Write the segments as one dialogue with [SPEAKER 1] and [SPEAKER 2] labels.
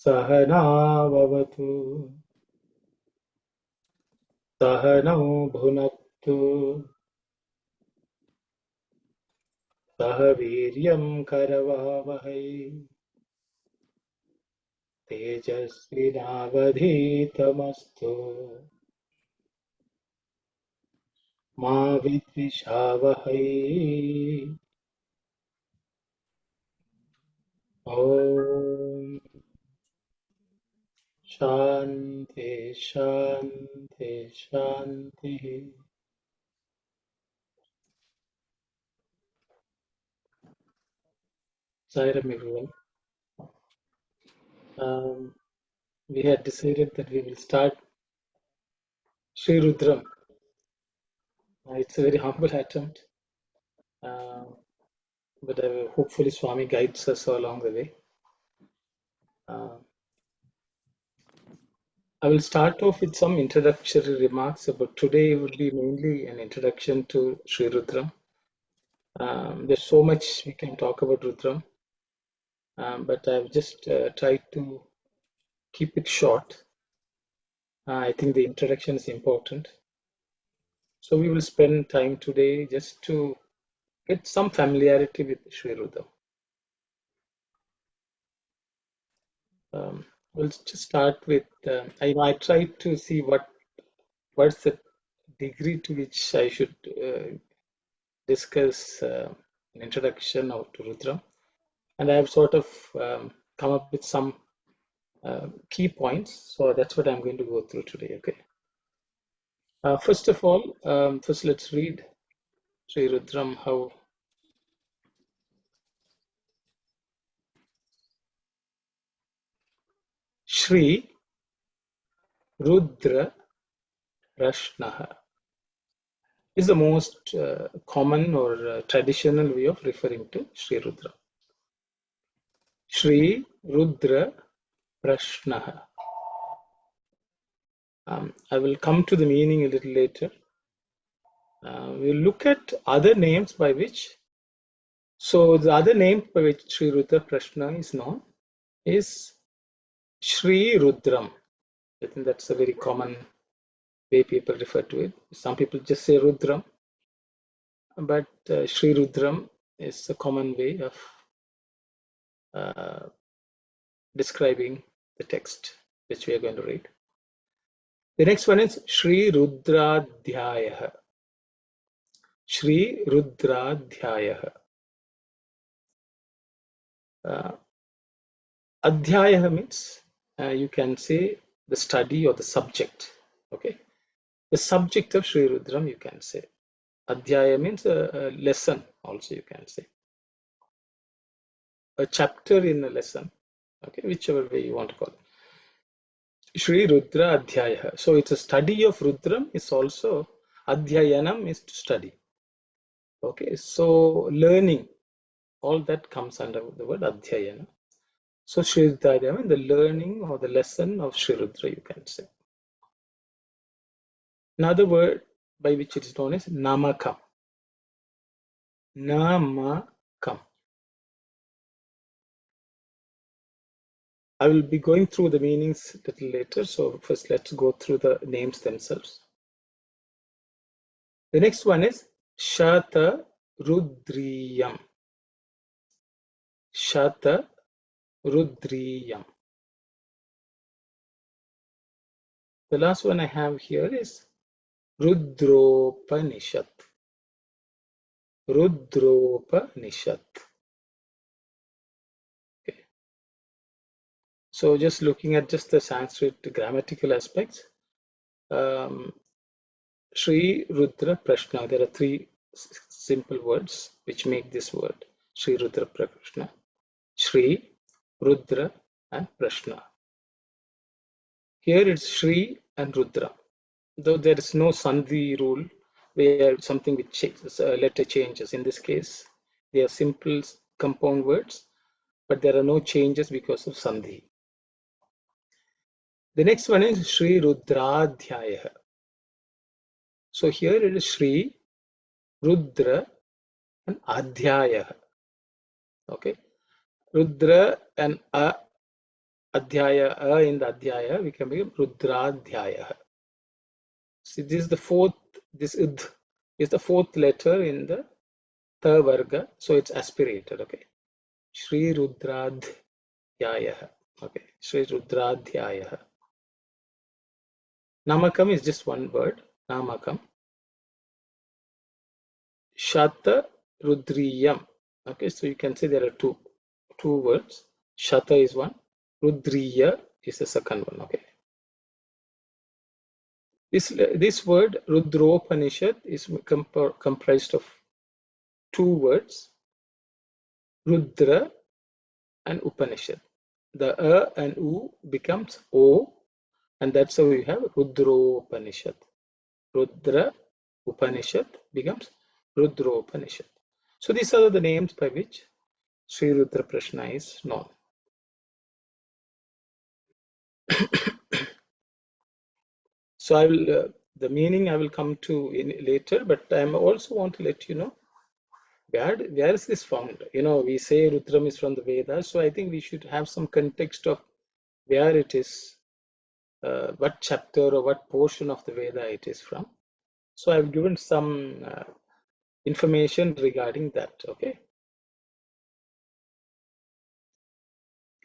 [SPEAKER 1] Sahana Vavatu Sahana Bhunaktu Sahaviryam Karavavahai Tejasvinavadhitamastu Ma Vidvishavahai. Om Shanti Shanti Shanti. Sairam everyone. We had decided that we will start Sri Rudram. It's a very humble attempt, uh, but hopefully Swami guides us along the way. I will start off with some introductory remarks about today. Would be mainly an introduction to Sri Rudram. There's so much we can talk about Rudram, but I've just tried to keep it short. I think the introduction is important. So we will spend time today just to get some familiarity with Sri Rudram. We'll just start with, I tried to see what's the degree to which I should discuss an introduction to Rudram. And I have sort of come up with some key points. So that's what I'm going to go through today, okay? First of all, first let's read Sri Rudram, how Shri Rudra Prashnaha is the most common or traditional way of referring to Sri Rudra. Shri Rudra Prashnaha. I will come to the meaning a little later. We'll look at other names by which. So the other name by which Sri Rudra Prashna is known is Shri Rudram. I think that's a very common way people refer to it. Some people just say Rudram, but Shri Rudram is a common way of describing the text which we are going to read. The next one is Shri Rudradhyaya. Shri Rudradhyaya. Adhyaya means you can say the study or the subject. Okay, the subject of Shri Rudram you can say. Adhyaya means a lesson also you can say. A chapter in a lesson. Okay, whichever way you want to call it. Shri Rudra Adhyaya. So it's a study of Rudram is also Adhyayanam is to study. Okay, so learning, all that comes under the word Adhyayana. So Shri Rudra Adhyayana, the learning or the lesson of Shri Rudra you can say. Another word by which it is known as Namakam. Namakam. I will be going through the meanings a little later. So first let's go through the names themselves. The next one is Shata Rudriyam. Shata Rudriyam. The last one I have here is Rudropanishad. Rudropanishad. Okay. So just looking at just the Sanskrit grammatical aspects, Shri Rudra Prashna. There are three simple words which make this word Shri Rudra Prashna. Shri, Rudra, and Prashna. Here it's Shri and Rudra. Though there is no Sandhi rule where something which changes, letter changes. In this case, they are simple compound words, but there are no changes because of Sandhi. The next one is Sri Rudradhyaya. So here it is Sri, Rudra, and Adhyaya. Okay, Rudra and Adhyaya, in the Adhyaya, we can become Rudradhyaya. See, this is the fourth, this id is the fourth letter in the ta varga, so it's aspirated. Okay, Sri Rudradhyaya. Okay, Sri Rudradhyaya. Namakam is just one word, Namakam. Shata Rudriyam. Okay, so you can say there are two words. Shata is one, Rudriya is the second one. Okay, this word Rudropanishad is comprised of two words, Rudra and Upanishad. The and U becomes O, and that's how we have Rudropanishad. Rudra Upanishad becomes Rudropanishad. So these are the names by which Sri Rudra Prashna is known. So I will, the meaning I will come to later, but I also want to let you know where is this found? We say Rudram is from the Vedas, so I think we should have some context of where it is, what chapter or what portion of the Veda it is from. So I've given some information regarding that. Okay,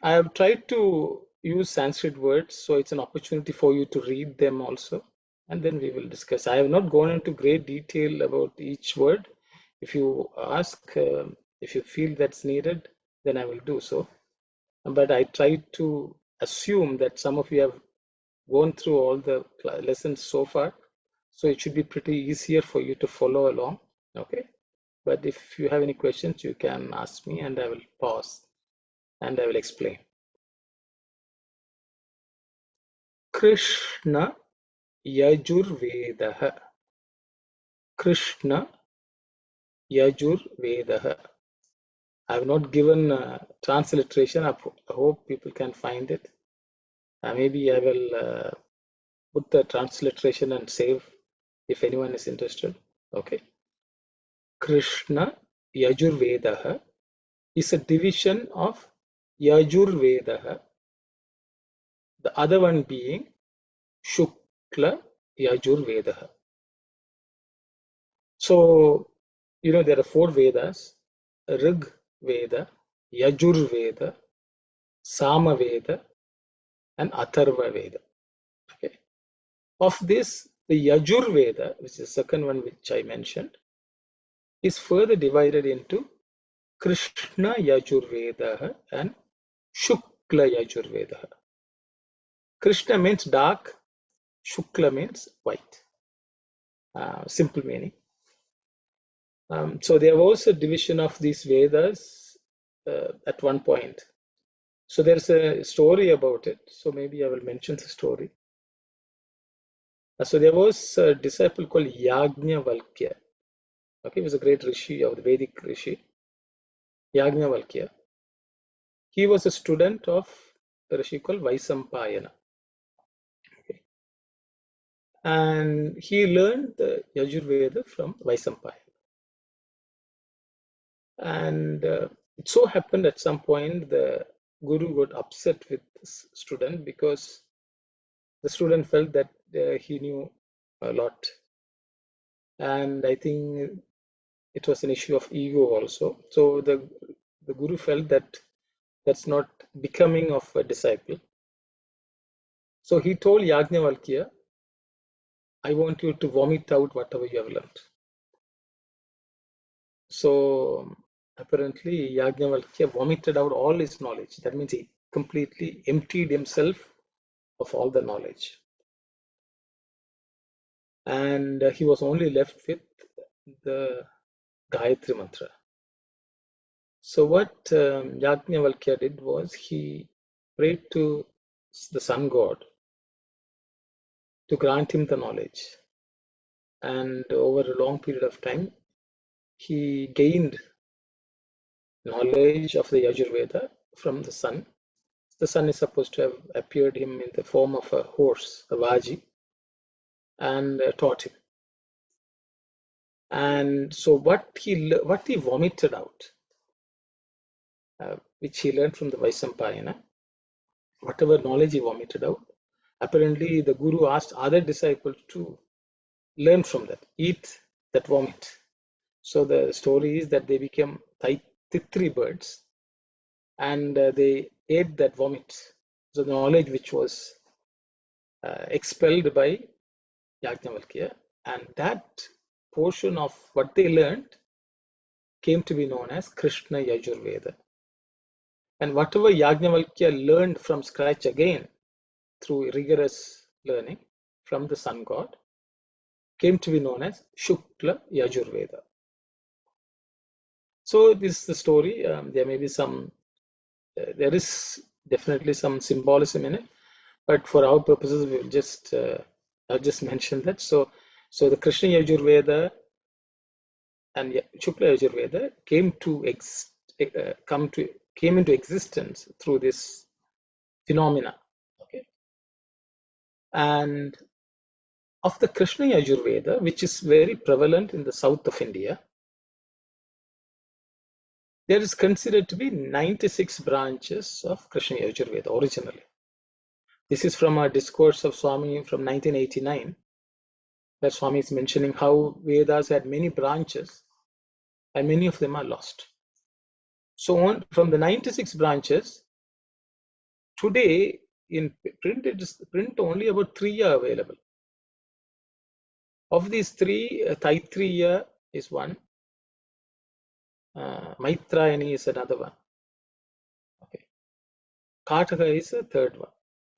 [SPEAKER 1] I have tried to use Sanskrit words, so it's an opportunity for you to read them also, and then we will discuss. I have not gone into great detail about each word. If you ask, if you feel that's needed, then I will do so. But I try to assume that some of you have gone through all the lessons so far, so it should be pretty easier for you to follow along. Okay, but if you have any questions, you can ask me, and I will pause and I will explain. Krishna Yajurvedaha. Krishna Yajurvedaha. I have not given transliteration. I hope people can find it. Maybe I will put the transliteration and save if anyone is interested. Okay. Krishna Yajurvedaha is a division of Yajurvedaha, the other one being Shukla Yajurvedaha. So, there are four Vedas: Rig Veda, Yajur Veda, Sama Veda, and Atharva Veda. Okay. Of this, the Yajur Veda, which is the second one which I mentioned, is further divided into Krishna Yajur Veda and Shukla Yajur Veda. Krishna means dark, Shukla means white. Simple meaning. So there was a division of these Vedas at one point. So there's a story about it. So maybe I will mention the story. So there was a disciple called Yajnavalkya. Okay, he was a great rishi of the Vedic rishi, Yajnavalkya. He was a student of a rishi called Vaisampayana. Okay. And he learned the Yajurveda from Vaisampayana. And it so happened at some point the guru got upset with this student because the student felt that he knew a lot. And I think it was an issue of ego also. So the guru felt that that's not becoming of a disciple. So he told Yajnavalkya, I want you to vomit out whatever you have learned. So apparently Yajnavalkya vomited out all his knowledge. That means he completely emptied himself of all the knowledge. And he was only left with the Gayatri Mantra. So what Yajnavalkya did was he prayed to the sun god to grant him the knowledge. And over a long period of time, he gained knowledge of the Yajurveda from the sun. The sun is supposed to have appeared him in the form of a horse, a Vaji, and taught him. And so what he vomited out, which he learned from the Vaisampayana, whatever knowledge he vomited out, apparently the Guru asked other disciples to learn from that, eat that vomit. So the story is that they became titri birds, and they ate that vomit. So the knowledge which was expelled by Yajnavalkya, and that portion of what they learned came to be known as Krishna Yajurveda. And whatever Yajnavalkya learned from scratch again through rigorous learning from the sun god came to be known as Shukla Yajurveda. So this is the story. There may be some, there is definitely some symbolism in it, but for our purposes, we'll just I'll just mention that. So the Krishna Yajurveda and Shukla Yajurveda came into existence through this phenomena. Okay, and of the Krishna Yajurveda, which is very prevalent in the south of India, there is considered to be 96 branches of Krishna Yajurveda originally. This is from a discourse of Swami from 1989, where Swami is mentioning how Vedas had many branches and many of them are lost. So from the 96 branches, today in print, it is print only about 3 are available. Of these 3, Taitriya is one, Maitrayani is another one. Okay, Kataka is a third one.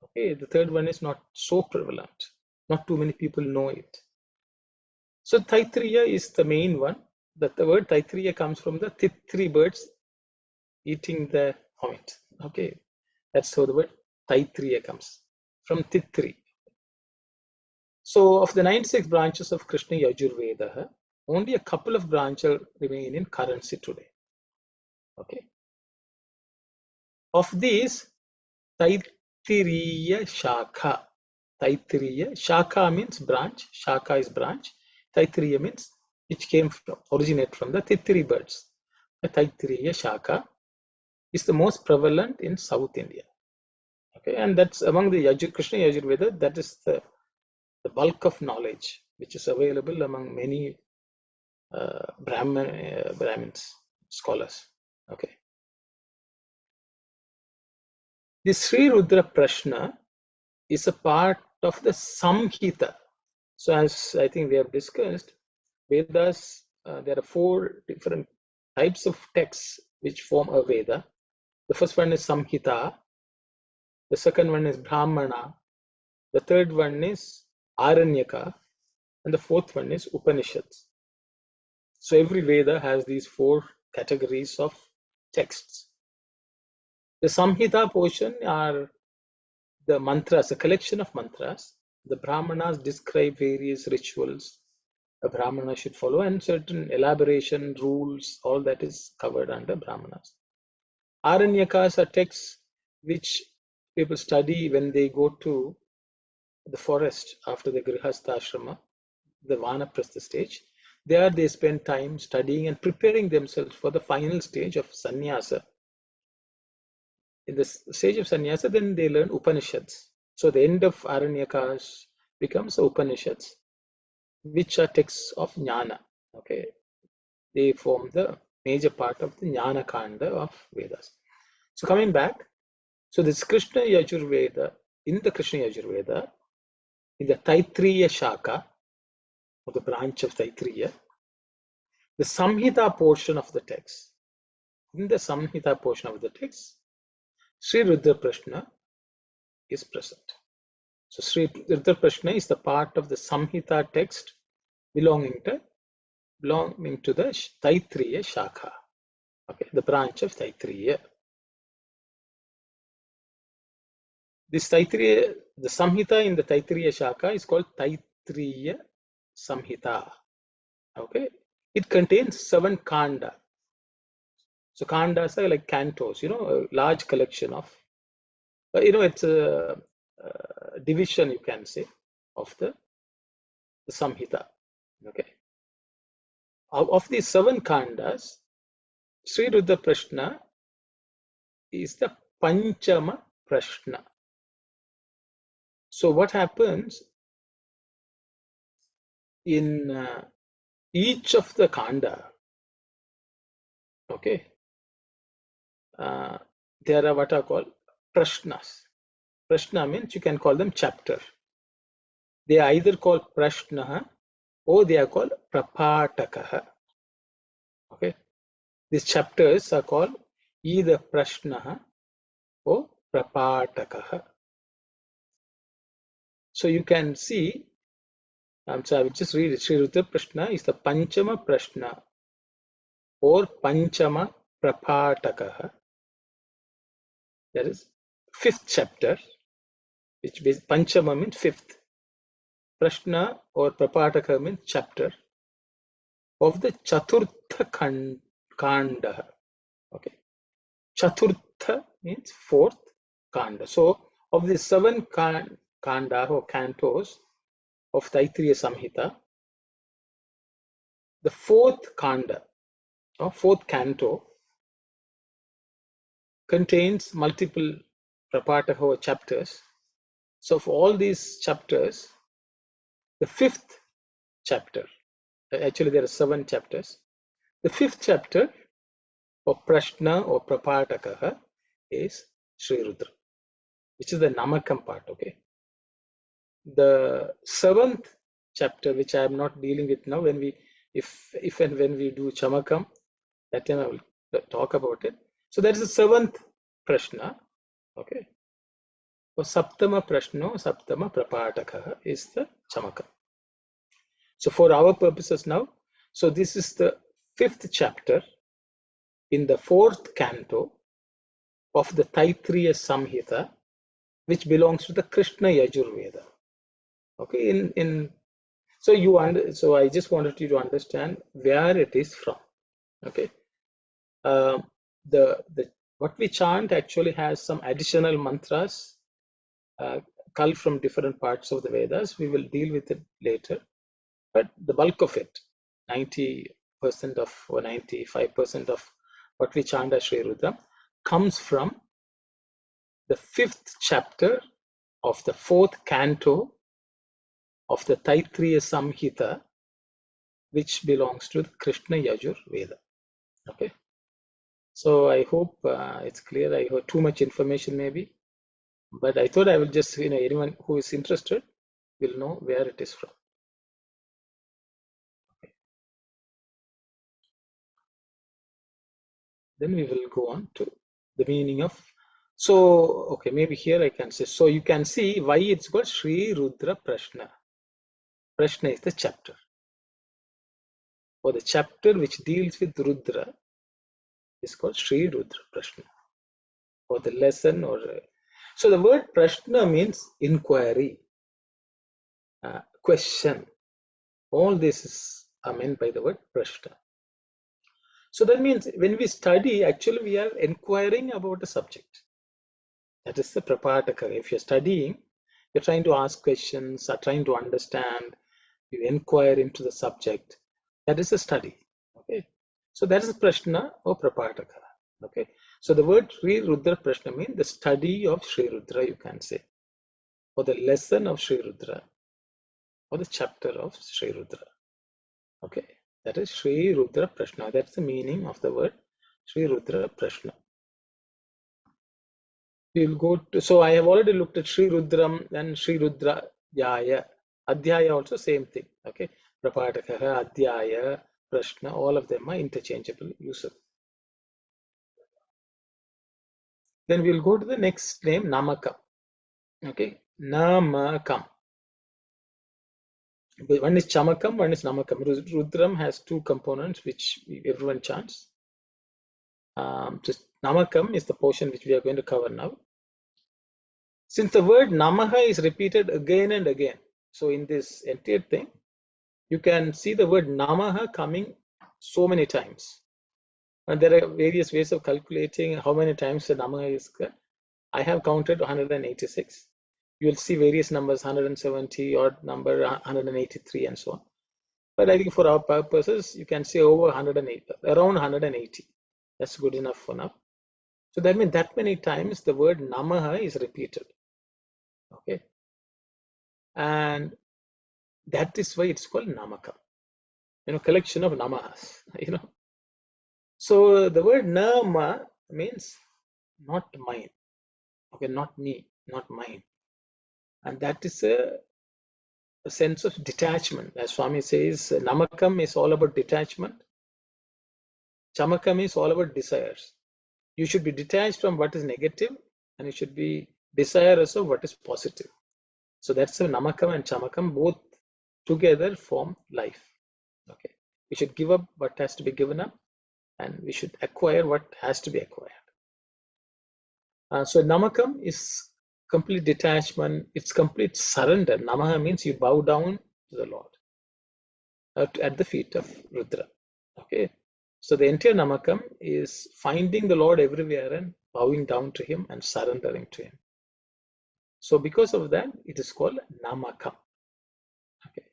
[SPEAKER 1] Okay, the third one is not so prevalent. Not too many people know it. So Taitriya is the main one. The word Taitriya comes from the Titri birds eating the vomit. Okay, that's how the word Taitriya comes from Titri. So of the 96 branches of Krishna Yajurveda, only a couple of branches remain in currency today. Okay. Of these, Taittiriya Shakha. Taittiriya Shakha means branch. Shakha is branch. Taittiriya means which originate from the Tittiri birds. The Taittiriya Shakha is the most prevalent in South India. Okay, and that's among the Krishna Yajurveda, that is the bulk of knowledge which is available among many Brahmins, scholars. Okay. The Sri Rudra Prashna is a part of the Samhita. So as I think we have discussed, Vedas, there are 4 different types of texts which form a Veda. The first one is Samhita, the second one is Brahmana, the third one is Aranyaka, and the fourth one is Upanishads. So every Veda has these 4 categories of texts. The Samhita portion are the mantras, a collection of mantras. The Brahmanas describe various rituals a Brahmana should follow, and certain elaboration, rules, all that is covered under Brahmanas. Aranyakas are texts which people study when they go to the forest after the Grihastha Ashrama, the Vanaprastha stage. There they spend time studying and preparing themselves for the final stage of sannyasa. In the stage of sannyasa, then they learn Upanishads. So the end of Aranyakas becomes Upanishads, which are texts of Jnana. Okay, they form the major part of the Jnana Kanda of Vedas. So coming back, so this Krishna Yajurveda, in the Krishna Yajurveda, in the Taitriya Shaka, or the branch of Taitriya, the Samhita portion of the text, in the Samhita portion of the text, Sri Rudra Prashna is present. So Sri Rudra Prashna is the part of the Samhita text belonging to the Taitriya Shaka, okay, the branch of Taitriya. This Taittiriya, the Samhita in the Taittiriya Shaka is called Taittiriya Samhita. Okay, it contains 7 Kanda. So Kandas are like cantos, a large collection of, it's a division, you can say, of the Samhita. Okay, of these 7 Kandas, Sri Rudra Prashna is the Panchama Prashna. So what happens in each of the Kanda, okay, there are what are called Prashnas. Prashna means you can call them chapter. They are either called Prashna or they are called Prapatakaha. Okay, these chapters are called either Prashna or Prapatakaha. So you can see, so I will just read it. Sri Rudra Prashna is the Panchama Prashna or Panchama Prapatakaha. That is 5th chapter, which means Panchama means 5th. Prashna or Prapataka means chapter of the Chaturtha Kanda. Okay, Chaturtha means 4th Kanda. So of the 7 Kanda or cantos of Taittiriya Samhita, the 4th Kanda or 4th canto contains multiple Prapataka or chapters. So for all these chapters, the 5th chapter, actually there are 7 chapters, the 5th chapter of Prashna or Prapataka is Sri Rudra, which is the Namakam part. Okay, the 7th chapter, which I am not dealing with now, when we if and when we do Chamakam, that time I will talk about it. So that is the 7th Prashna. Okay, or Saptama Prashno Saptama Prapataka is the Chamakam. So for our purposes now, so this is the 5th chapter in the 4th canto of the Taittiriya Samhita, which belongs to the Krishna Yajurveda. Okay, so I just wanted you to understand where it is from. Okay, the what we chant actually has some additional mantras culled from different parts of the Vedas. We will deal with it later, but the bulk of it, 90% of or 95% of what we chant as Sri Rudram comes from the 5th chapter of the 4th canto of the Taittiriya Samhita, which belongs to the Krishna Yajur Veda. Okay, so I hope it's clear. I heard too much information maybe, but I thought I will just, anyone who is interested will know where it is from. Okay. Then we will go on to the meaning of. So, okay, maybe here I can say, so you can see why it's called Sri Rudra Prashna. Prashna is the chapter, or the chapter which deals with Rudra is called Sri Rudra Prashna, or the lesson, or so the word Prashna means inquiry, question. All this are meant by the word Prashna. So that means when we study, actually we are inquiring about a subject. That is the Prapataka. If you're studying, you're trying to ask questions, are trying to understand, you inquire into the subject. That is a study. Okay, so that is Prashna or Prapataka. Okay, so the word Sri Rudra Prashna means the study of Sri Rudra, you can say, or the lesson of Sri Rudra, or the chapter of Sri Rudra. Okay, that is Sri Rudra Prashna. That's the meaning of the word Sri Rudra Prashna. We'll go to, so I have already looked at Sri Rudram and Sri Rudra Yaya. Adhyaya also same thing. Okay, Prapatakaha, Adhyaya, Prashna, all of them are interchangeable usable. Then we'll go to the next name, Namakam. Okay, Namakam. One is Chamakam, one is Namakam. Rudram has 2 components which everyone chants. Just Namakam is the portion which we are going to cover now. Since the word Namaha is repeated again and again, so in this entire thing, you can see the word Namaha coming so many times. And there are various ways of calculating how many times the Namaha is. I have counted 186. You'll see various numbers, 170, odd number, 183, and so on. But I think for our purposes, you can say over 108, around 180. That's good enough for now. So that means that many times the word Namaha is repeated. Okay. And that is why it's called Namakam. Collection of Namahas. So the word Nama means not mine. Okay, not me, not mine. And that is a sense of detachment. As Swami says, Namakam is all about detachment. Chamakam is all about desires. You should be detached from what is negative and you should be desirous of what is positive. So that's a Namakam and Chamakam both together form life. Okay, we should give up what has to be given up and we should acquire what has to be acquired. So Namakam is complete detachment, it's complete surrender. Namaha means you bow down to the Lord at the feet of Rudra. Okay, so the entire Namakam is finding the Lord everywhere and bowing down to Him and surrendering to Him. So because of that, it is called Namakam. Okay.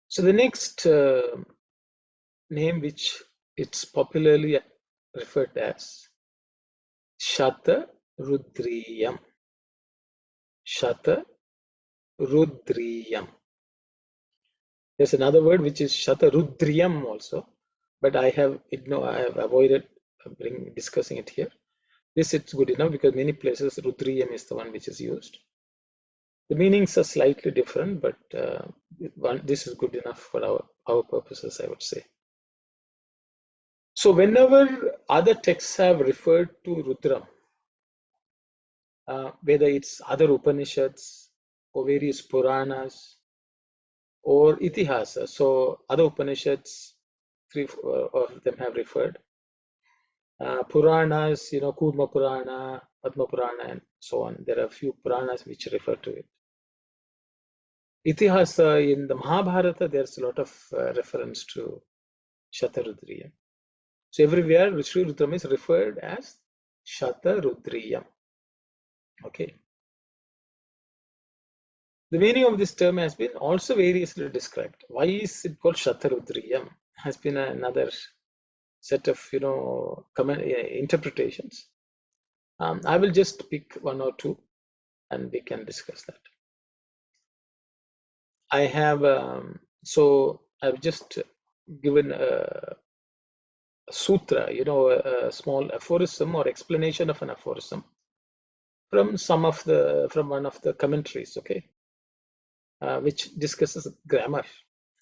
[SPEAKER 1] So the next name which it's popularly referred as Shata Rudriyam. Shata Rudriyam. There's another word which is Shata Rudriyam also, but I have avoided discussing it here. This it's good enough because many places Rudriyam is the one which is used. The meanings are slightly different, but this is good enough for our purposes, I would say. So whenever other texts have referred to Rudram, whether it's other Upanishads or various Puranas or Itihasa, so other Upanishads, three of them have referred. Puranas, Kurma Purana, Padma Purana, and so on. There are a few Puranas which refer to it. Itihasa, in the Mahabharata, there's a lot of reference to Shata Rudriya. So everywhere, Sri Rudram is referred as Shata Rudriya. Okay. The meaning of this term has been also variously described. Why is it called Shata Rudriya? Has been another set of interpretations. I will just pick one or two, and we can discuss that. I have I've just given a sutra, a small aphorism or explanation of an aphorism from one of the commentaries, okay, which discusses grammar.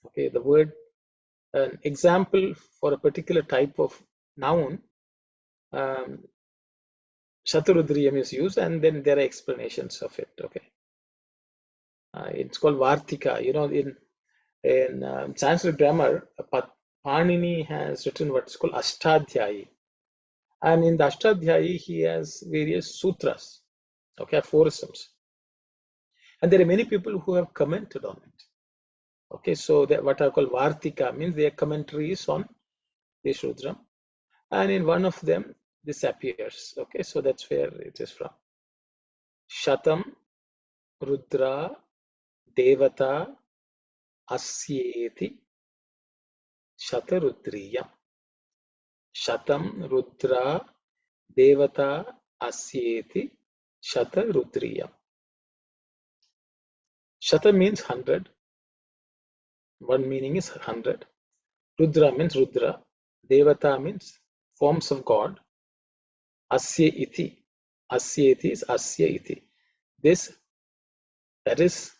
[SPEAKER 1] Okay, the word, an example for a particular type of noun, Shatarudriyam is used, and then there are explanations of it. Okay, it's called Vartika. In Sanskrit grammar, Panini has written what is called Ashtadhyayi. And in the Ashtadhyayi, he has various sutras, okay, aphorisms. And there are many people who have commented on it. Okay, so what I call Vartika means they are commentaries on this Rudram. And in one of them, this appears. Okay, so that's where it is from. Shatam Rudra Devata Asyeti Shatarudriyam. Shatam Rudra Devata Asyeti Shatarudriyam. Shata means 100. One meaning is 100. Rudra means Rudra. Devata means forms of God. Asya iti. Asya iti is Asya iti. That is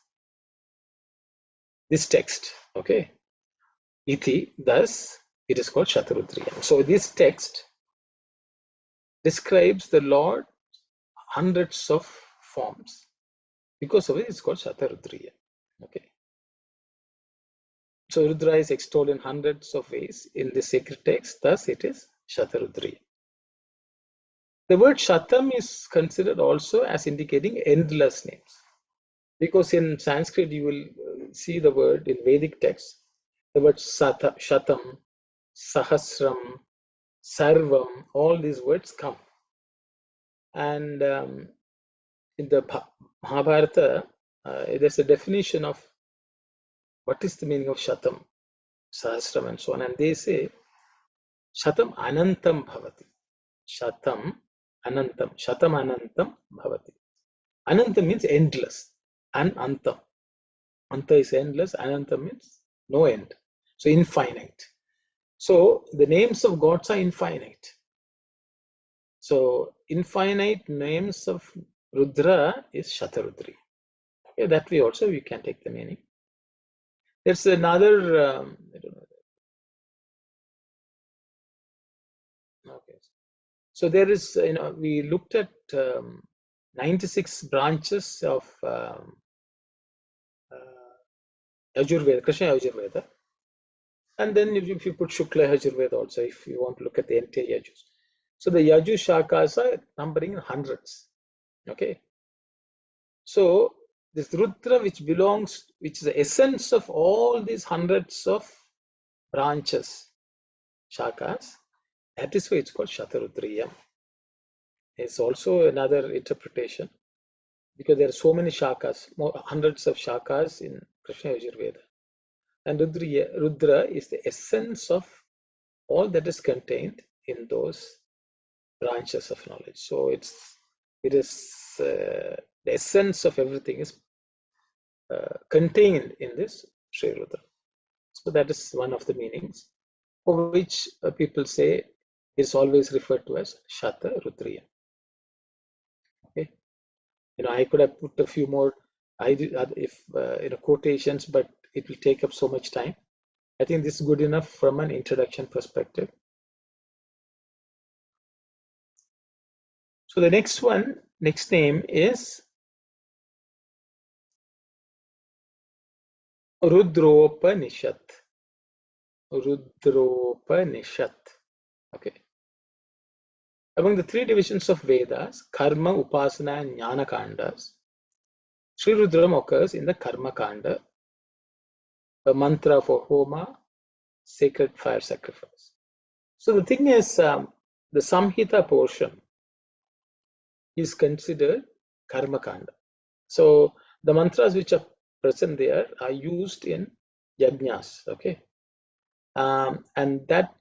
[SPEAKER 1] this text. Okay. Iti, thus it is called Shatarudriya. So this text describes the Lord hundreds of forms. Because of it, it's called Shatarudriya. Okay. So Rudra is extolled in hundreds of ways in the sacred text, thus it is Shata Rudriya. The word Shatam is considered also as indicating endless names, because in Sanskrit you will see the word in Vedic text, the word Shatam, Sahasram, Sarvam, all these words come. And in the Mahabharata, there's a definition of what is the meaning of Shatam, Sahasram, and so on. And they say, Shatam Anantam Bhavati. Shatam Anantam. Shatam Anantam Bhavati. Anantam means endless. Anantam. Anta is endless. Anantam means no end. So infinite. So the names of gods are infinite. So infinite names of Rudra is Shata Rudriya. Okay, that way also we can take the meaning. There's another, I don't know. Okay. So there is, we looked at 96 branches of Yajurveda, Krishna Yajurveda. And then if you put Shukla Yajurveda also, if you want to look at the entire Yajus. So the Yaju Shakas are numbering in hundreds. Okay. So this Rudra, which is the essence of all these hundreds of branches, Shakas, that is why it's called Shata Rudriya. It's also another interpretation, because there are so many Shakas, hundreds of Shakas in Krishna Yajurveda. And Rudra is the essence of all that is contained in those branches of knowledge. So it is the essence of everything is contained in this Sri Rudra. So that is one of the meanings, for which people say is always referred to as Shata Rudriya. Okay, I could have put a few more, quotations, but it will take up so much time. I think this is good enough from an introduction perspective. So the next name is Rudropanishad. Rudropanishad. Okay. Among the three divisions of Vedas, Karma, Upasana, and Jnana Kandas, Sri Rudram occurs in the Karma Kanda, a mantra for Homa, sacred fire sacrifice. So the thing is, the Samhita portion is considered Karma Kanda. So the mantras which are present there are used in yajnas, okay? And that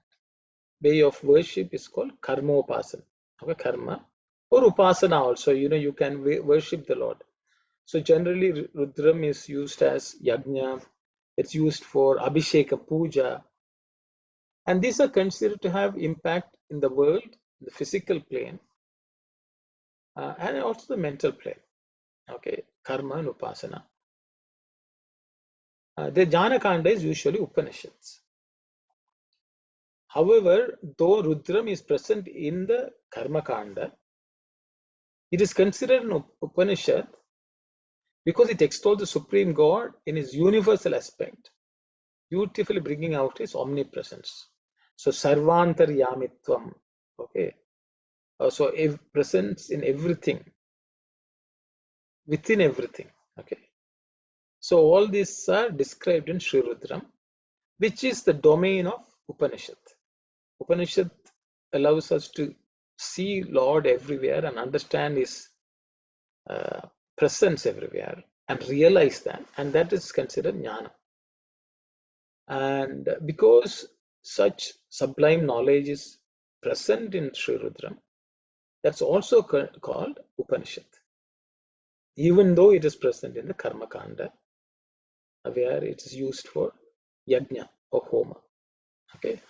[SPEAKER 1] way of worship is called Karma Upasana, okay? Karma or Upasana also, you can worship the Lord. So generally Rudram is used as yajna, it's used for Abhisheka Puja, and these are considered to have impact in the world, the physical plane, and also the mental plane. Okay, Karma and Upasana. The Jnana Kanda is usually Upanishads. However, though Rudram is present in the Karma Kanda, it is considered an Upanishad because it extols the Supreme God in his universal aspect, beautifully bringing out his omnipresence. So Sarvantaryamitvam, okay. So presence in everything, within everything, okay. So all these are described in Sri Rudram, which is the domain of Upanishad. Upanishad allows us to see Lord everywhere and understand his presence everywhere and realize that, and that is considered jnana. And because such sublime knowledge is present in Sri Rudram, that's also called Upanishad, even though it is present in the Karma Kanda, where it is used for yajna or homa. Okay.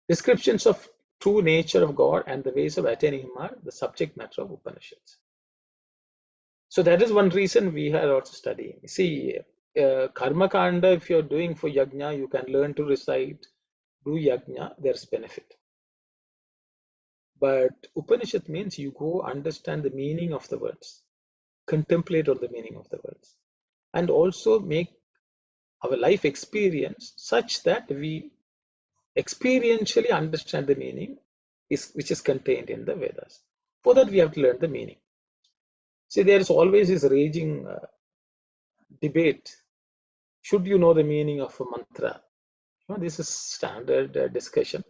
[SPEAKER 1] Descriptions of true nature of God and the ways of attaining him are the subject matter of Upanishads. So that is one reason we are also studying. See, Karma Kanda, if you're doing for yajna, you can learn to recite, do yajna, there's benefit. But Upanishad means you go understand the meaning of the words, contemplate on the meaning of the words, and also make our life experience such that we experientially understand the meaning which is contained in the Vedas. For that, we have to learn the meaning. See, there is always this raging debate. Should you know the meaning of a mantra? This is standard discussion.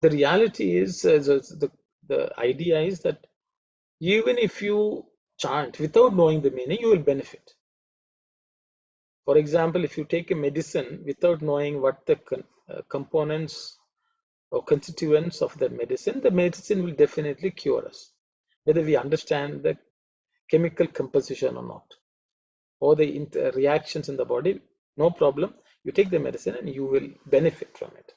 [SPEAKER 1] The reality is, the idea is that even if you chant without knowing the meaning, you will benefit. For example, if you take a medicine without knowing what the components or constituents of the medicine will definitely cure us, whether we understand the chemical composition or not, or the reactions in the body, no problem. You take the medicine and you will benefit from it.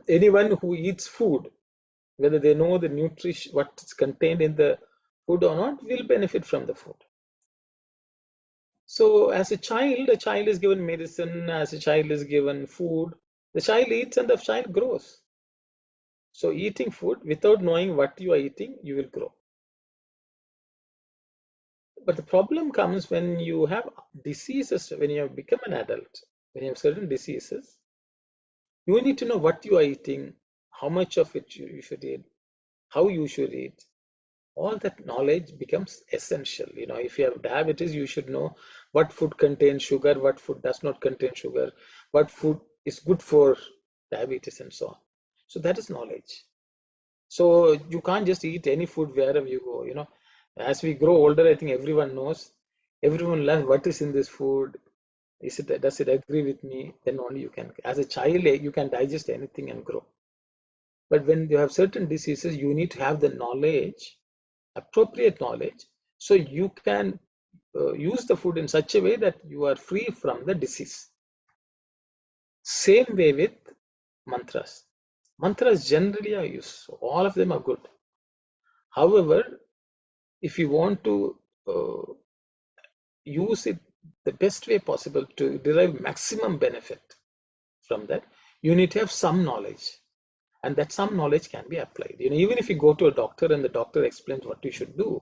[SPEAKER 1] Anyone who eats food, whether they know the nutrition, what's contained in the food or not, will benefit from the food. So as a child is given medicine, as a child is given food, the child eats and the child grows. So eating food without knowing what you are eating, you will grow. But the problem comes when you have diseases, when you have become an adult, when you have certain diseases, you need to know what you are eating, how much of it you should eat, how you should eat. All that knowledge becomes essential. If you have diabetes, you should know what food contains sugar, what food does not contain sugar, what food is good for diabetes, and so on. So that is knowledge. So you can't just eat any food wherever you go. As we grow older, I think everyone knows, everyone learns what is in this food. Does it agree with me? Then only you can. As a child, you can digest anything and grow. But when you have certain diseases, you need to have the knowledge, appropriate knowledge, so you can use the food in such a way that you are free from the disease. Same way with mantras. Mantras generally are used, so all of them are good. However, if you want to use it the best way possible to derive maximum benefit from that, you need to have some knowledge, and that some knowledge can be applied. Even if you go to a doctor and the doctor explains what you should do,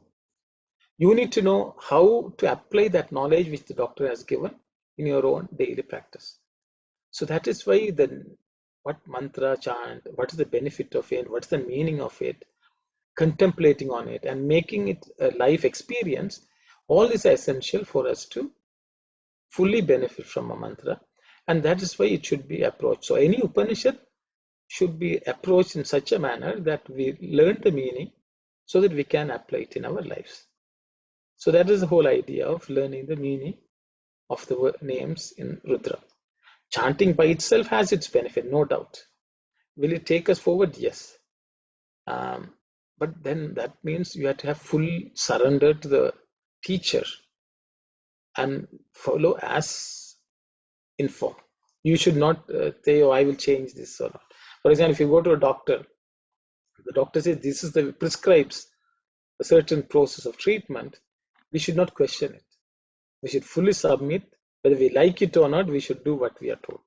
[SPEAKER 1] you need to know how to apply that knowledge which the doctor has given in your own daily practice. So that is why what mantra chant, what is the benefit of it, what's the meaning of it, contemplating on it and making it a life experience, all is essential for us to fully benefit from a mantra. And that is why it should be approached. So any Upanishad should be approached in such a manner that we learn the meaning so that we can apply it in our lives. So that is the whole idea of learning the meaning of the names in Rudra. Chanting by itself has its benefit, no doubt. Will it take us forward? Yes. But then that means you have to have full surrender to the teacher and follow as informed. You should not say, oh, I will change this or not. For example, if you go to a doctor, the doctor says this is the prescribes a certain process of treatment, we should not question it. We should fully submit. Whether we like it or not, we should do what we are told.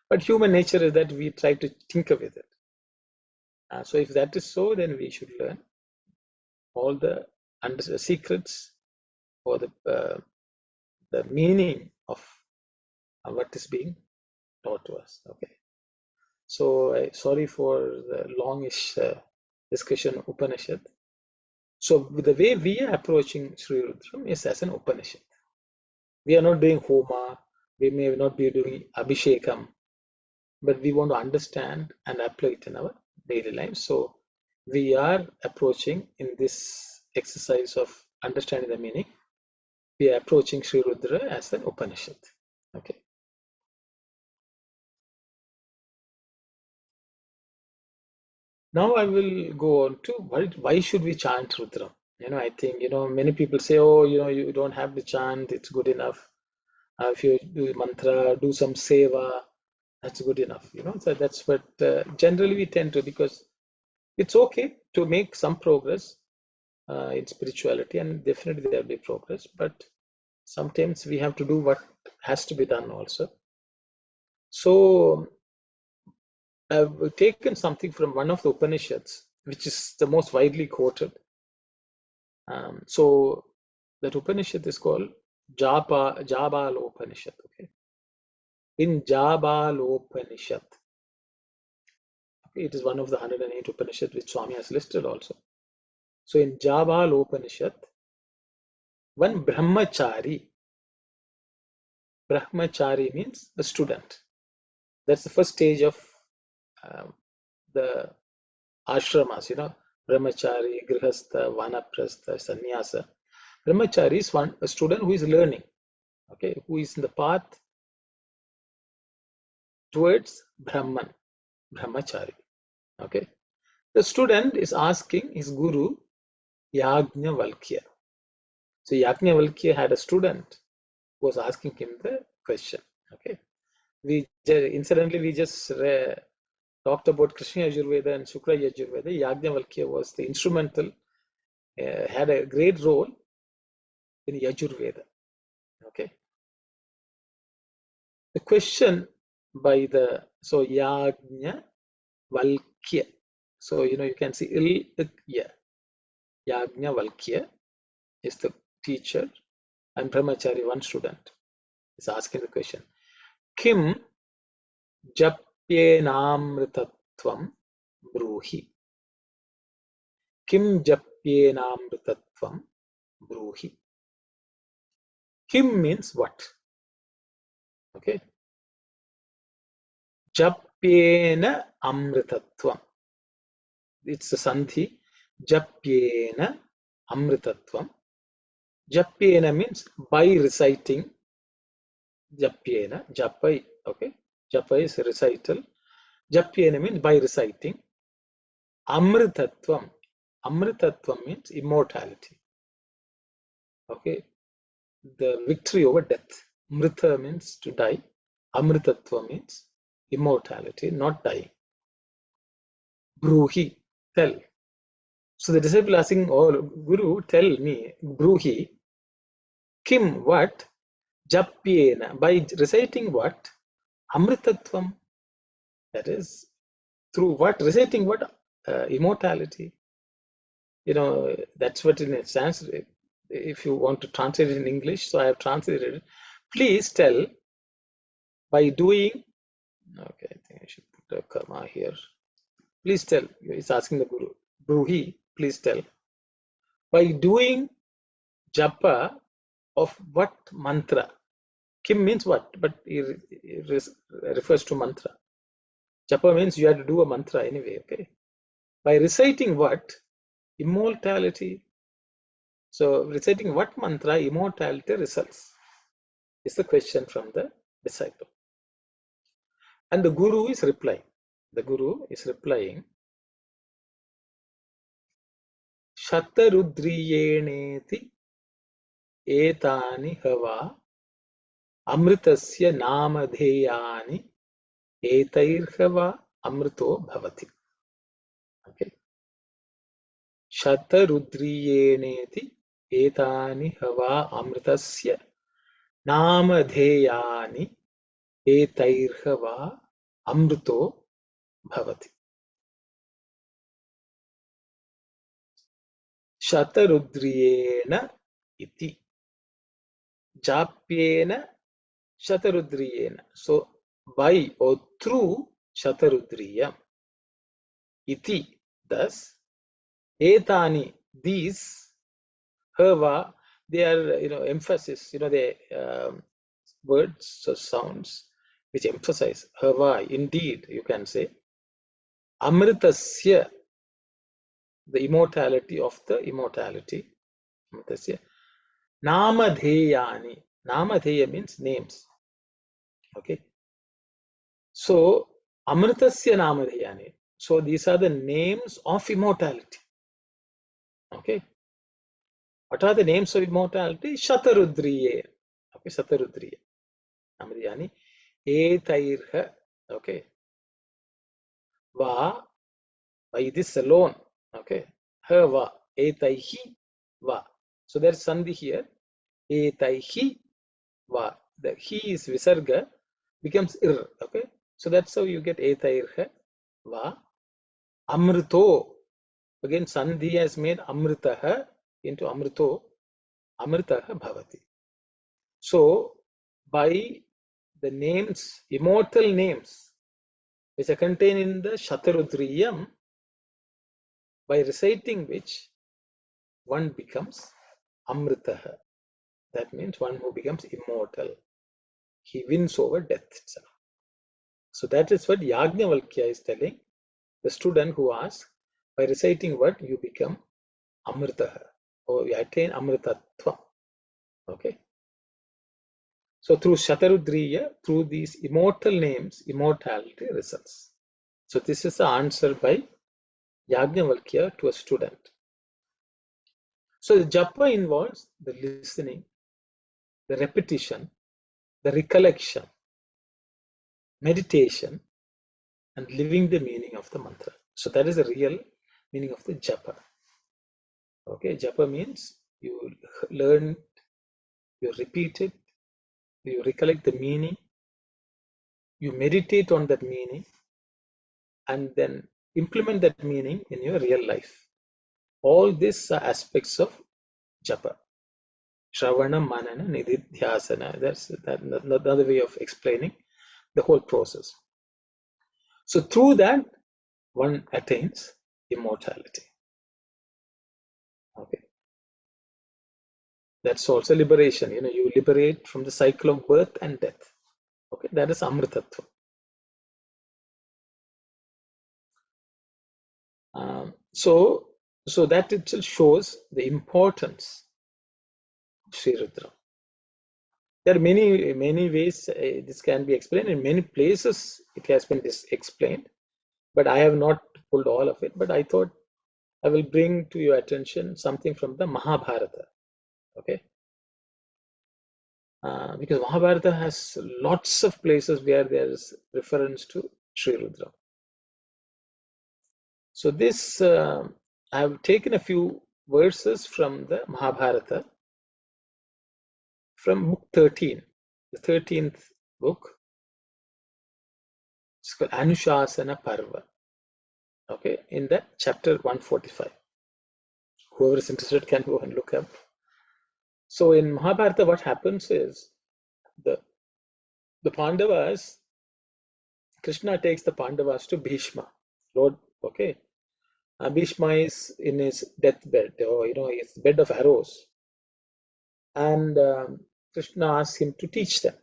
[SPEAKER 1] But human nature is that we try to tinker with it. So if that is so, then we should learn all the secrets or the meaning of what is being taught to us. Okay. So sorry for the longish discussion of Upanishad. So the way we are approaching Sri Rudram is as an Upanishad. We are not doing Homa, we may not be doing Abhishekam, but we want to understand and apply it in our daily life. So we are approaching in this exercise of understanding the meaning, we are approaching Sri Rudra as an Upanishad. Okay. Now I will go on to why should we chant Rudra? I think, many people say, oh, you don't have to chant, it's good enough. If you do mantra, do some seva, that's good enough. So that's what generally we tend to, because it's okay to make some progress in spirituality, and definitely there will be progress, but sometimes we have to do what has to be done also. So I've taken something from one of the Upanishads, which is the most widely quoted. So that Upanishad is called Jabalopanishad. Okay. In Jabalopanishad, okay, it is one of the 108 Upanishads which Swami has listed also. So in Jabalopanishad, one brahmachari means a student. That's the first stage of the ashramas, brahmachari, grihastha, vanaprastha, sannyasa. Brahmachari is a student who is learning, okay, who is in the path towards Brahman, brahmachari. Okay. The student is asking his guru, Yajnavalkya. So Yajnavalkya had a student who was asking him the question. Okay. Incidentally, we just talked about Krishna Yajurveda and Shukra Yajurveda. Yajnavalkya was the instrumental, had a great role in Yajurveda. Okay. The question by Yajnavalkya. So, you can see Yajnavalkya is the teacher and Brahmachari, one student, is asking the question. Kim japyenamritatvam bruhi. Kim japyenamritatvam bruhi. Kim means what? Okay. Japyena amritatvam. It's a sandhi. Japyena amritatvam. Japyena means by reciting. Japyena, japai, okay. Japa is recital. Japyena means by reciting. Amritatvam. Amritatvam means immortality. Okay. The victory over death. Mrita means to die. Amritatva means immortality, not dying. Bruhi, tell. So the disciple asking, oh Guru, tell me, Bruhi, Kim, what? Japyena, by reciting what? Amritatvam. That is, through what? Reciting what? Immortality. That's what in Sanskrit, if you want to translate it in English, so I have translated it. Please tell, by doing, okay, I think I should put a comma here. Please tell, it's asking the Guru, Bruhi, please tell, by doing japa of what mantra? Kim means what? But it refers to mantra. Japa means you have to do a mantra anyway, okay? By reciting what? Immortality. So reciting what mantra, immortality results, is the question from the disciple. And the Guru is replying. The Guru is replying, Shata Rudriyeneti etani hava amritasya namadheyani etairhava amrito bhavati. Okay. Shata Rudriyeneti etani hava amritasya namadheyani etairhava amrito bhavati. Shata Rudriyena iti. Japyena Shata Rudriyena. So by or through Shata Rudriya. Iti. Thus, etani, these, hava, they are, emphasis, they words or sounds which emphasize. Hava, indeed, you can say. Amritasya, the immortality of the immortality. Amritasya. Namadheyani. Namadheya means names. Okay. So, Amritasya Namadheyani. So, these are the names of immortality. Okay. What are the names of immortality? Shata Rudriya. Okay, Shata Rudriya. Namadheyani. Etairha. Okay. Va. By this alone. Okay. Hava. Etaihi. Va. So, there's sandhi here. Etaihi. Va. The he is visarga, becomes ir. Okay. So that's how you get etairha. Va. Amrito. Again, sandhi has made amritaha into amrito. Amritaha bhavati. So by the names, immortal names, which are contained in the Shata Rudriyam, by reciting which one becomes Amritaha. That means one who becomes immortal. He wins over death itself. So that is what Yajnavalkya is telling the student who asks, by reciting what you become Amritaha, or you attain Amritatva. Okay. So through Shatarudriya, through these immortal names, immortality results. So this is the answer by Yajnavalkya to a student. So the japa involves the listening, the repetition, the recollection, meditation, and living the meaning of the mantra. So that is the real meaning of the japa. Okay, japa means you learn, you repeat it, you recollect the meaning, you meditate on that meaning, and then implement that meaning in your real life. All these are aspects of japa. Shravana, manana, nididhyasana. That's another way of explaining the whole process. So through that, one attains immortality. Okay. That's also liberation. You liberate from the cycle of birth and death. Okay, that is Amritatva. So that itself shows the importance of Sri Rudram. There are many ways this can be explained. In many places it has been explained, but I have not pulled all of it. But I thought I will bring to your attention something from the Mahabharata. Okay, because Mahabharata has lots of places where there is reference to Sri Rudram. So this I have taken a few verses from the Mahabharata, from book 13, the 13th book. It's called Anushasana Parva. Okay, in that chapter 145. Whoever is interested can go and look up. So in Mahabharata, what happens is the Pandavas, Krishna takes the Pandavas to Bhishma, Lord. Okay, Bhishma is in his deathbed, or his bed of arrows, and Krishna asks him to teach them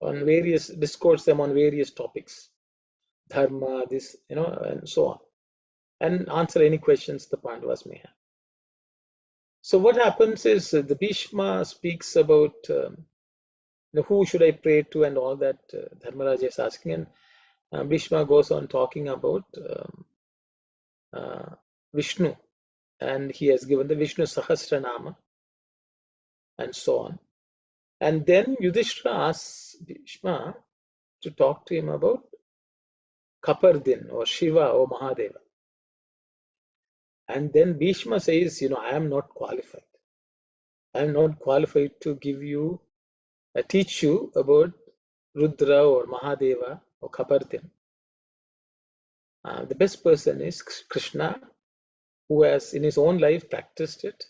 [SPEAKER 1] on discourse them on various topics, dharma, this, and so on, and answer any questions the Pandavas may have. So what happens is the Bhishma speaks about who should I pray to and all that Dharmaraja is asking, and Bhishma goes on talking about Vishnu, and he has given the Vishnu Sahasranama and so on. And then Yudhishthira asks Bhishma to talk to him about Kapardin or Shiva or Mahadeva. And then Bhishma says, I am not qualified. I am not qualified to teach you about Rudra or Mahadeva or Kapardin. The best person is Krishna, who has in his own life practiced it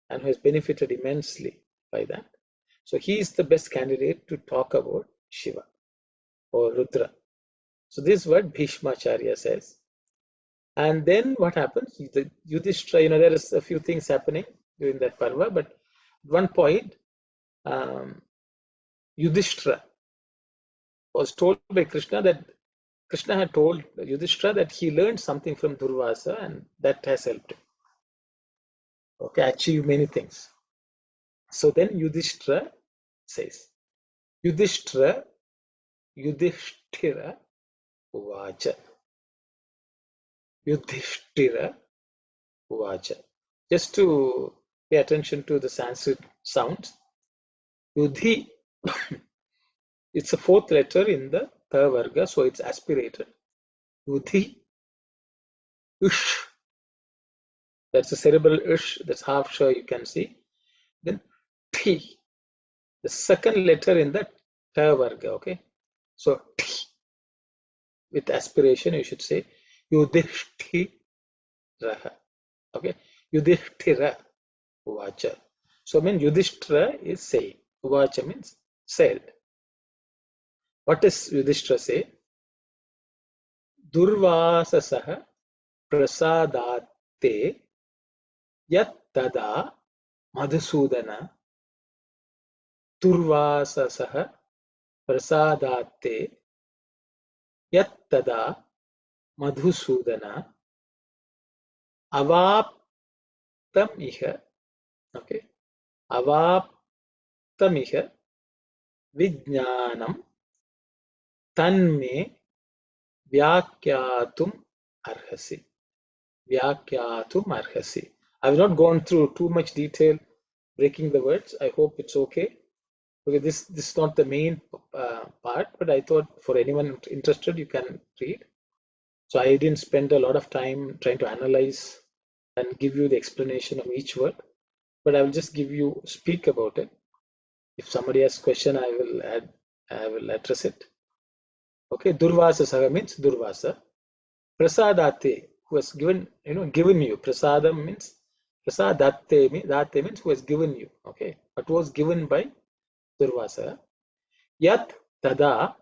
[SPEAKER 1] and who has benefited immensely by that. So he is the best candidate to talk about Shiva or Rudra. So this is what Bhishmacharya says. And then what happens? The Yudhishthira, there is a few things happening during that parva, but at one point, Yudhishthira was told by Krishna that Krishna had told Yudhishthira that he learned something from Durvasa and that has helped him. Okay, achieve many things. So then Yudhishthira says, Yudhishthira Uvacha. Yudhishthira Uvacha. Just to pay attention to the Sanskrit sounds, Yudhi, it's a fourth letter in the Ta Varga, so it's aspirated. Yudhi, Ush. That's a cerebral Ush, that's half sure you can see. Then Thi, the second letter in the Ta Varga, okay? So Thi, with aspiration, you should say Yudhishthira. Okay, Yudhishthira Uvacha. So I mean Yudhishthira is saying. Uvacha means said. What does Yudhishthira say? Durvasasaha prasadatte yat tada Madhusudana. Durvasasaha prasadatte yat tada Madhusudana avaptam iha. Okay. Avaptam iha vijnanam tanme vyakyatum arhasi. Vyakyatum arhasi. I have not gone through too much detail breaking the words. I hope it's okay. Okay, this is not the main part, but I thought for anyone interested, you can read. So I didn't spend a lot of time trying to analyze and give you the explanation of each word, but I will just speak about it. If somebody has question, I will address it. Okay, Durvasa Saga means Durvasa. Prasadate, who has given you. Prasadam means Date means who has given you. Okay, what was given by Durvasa. Yat tada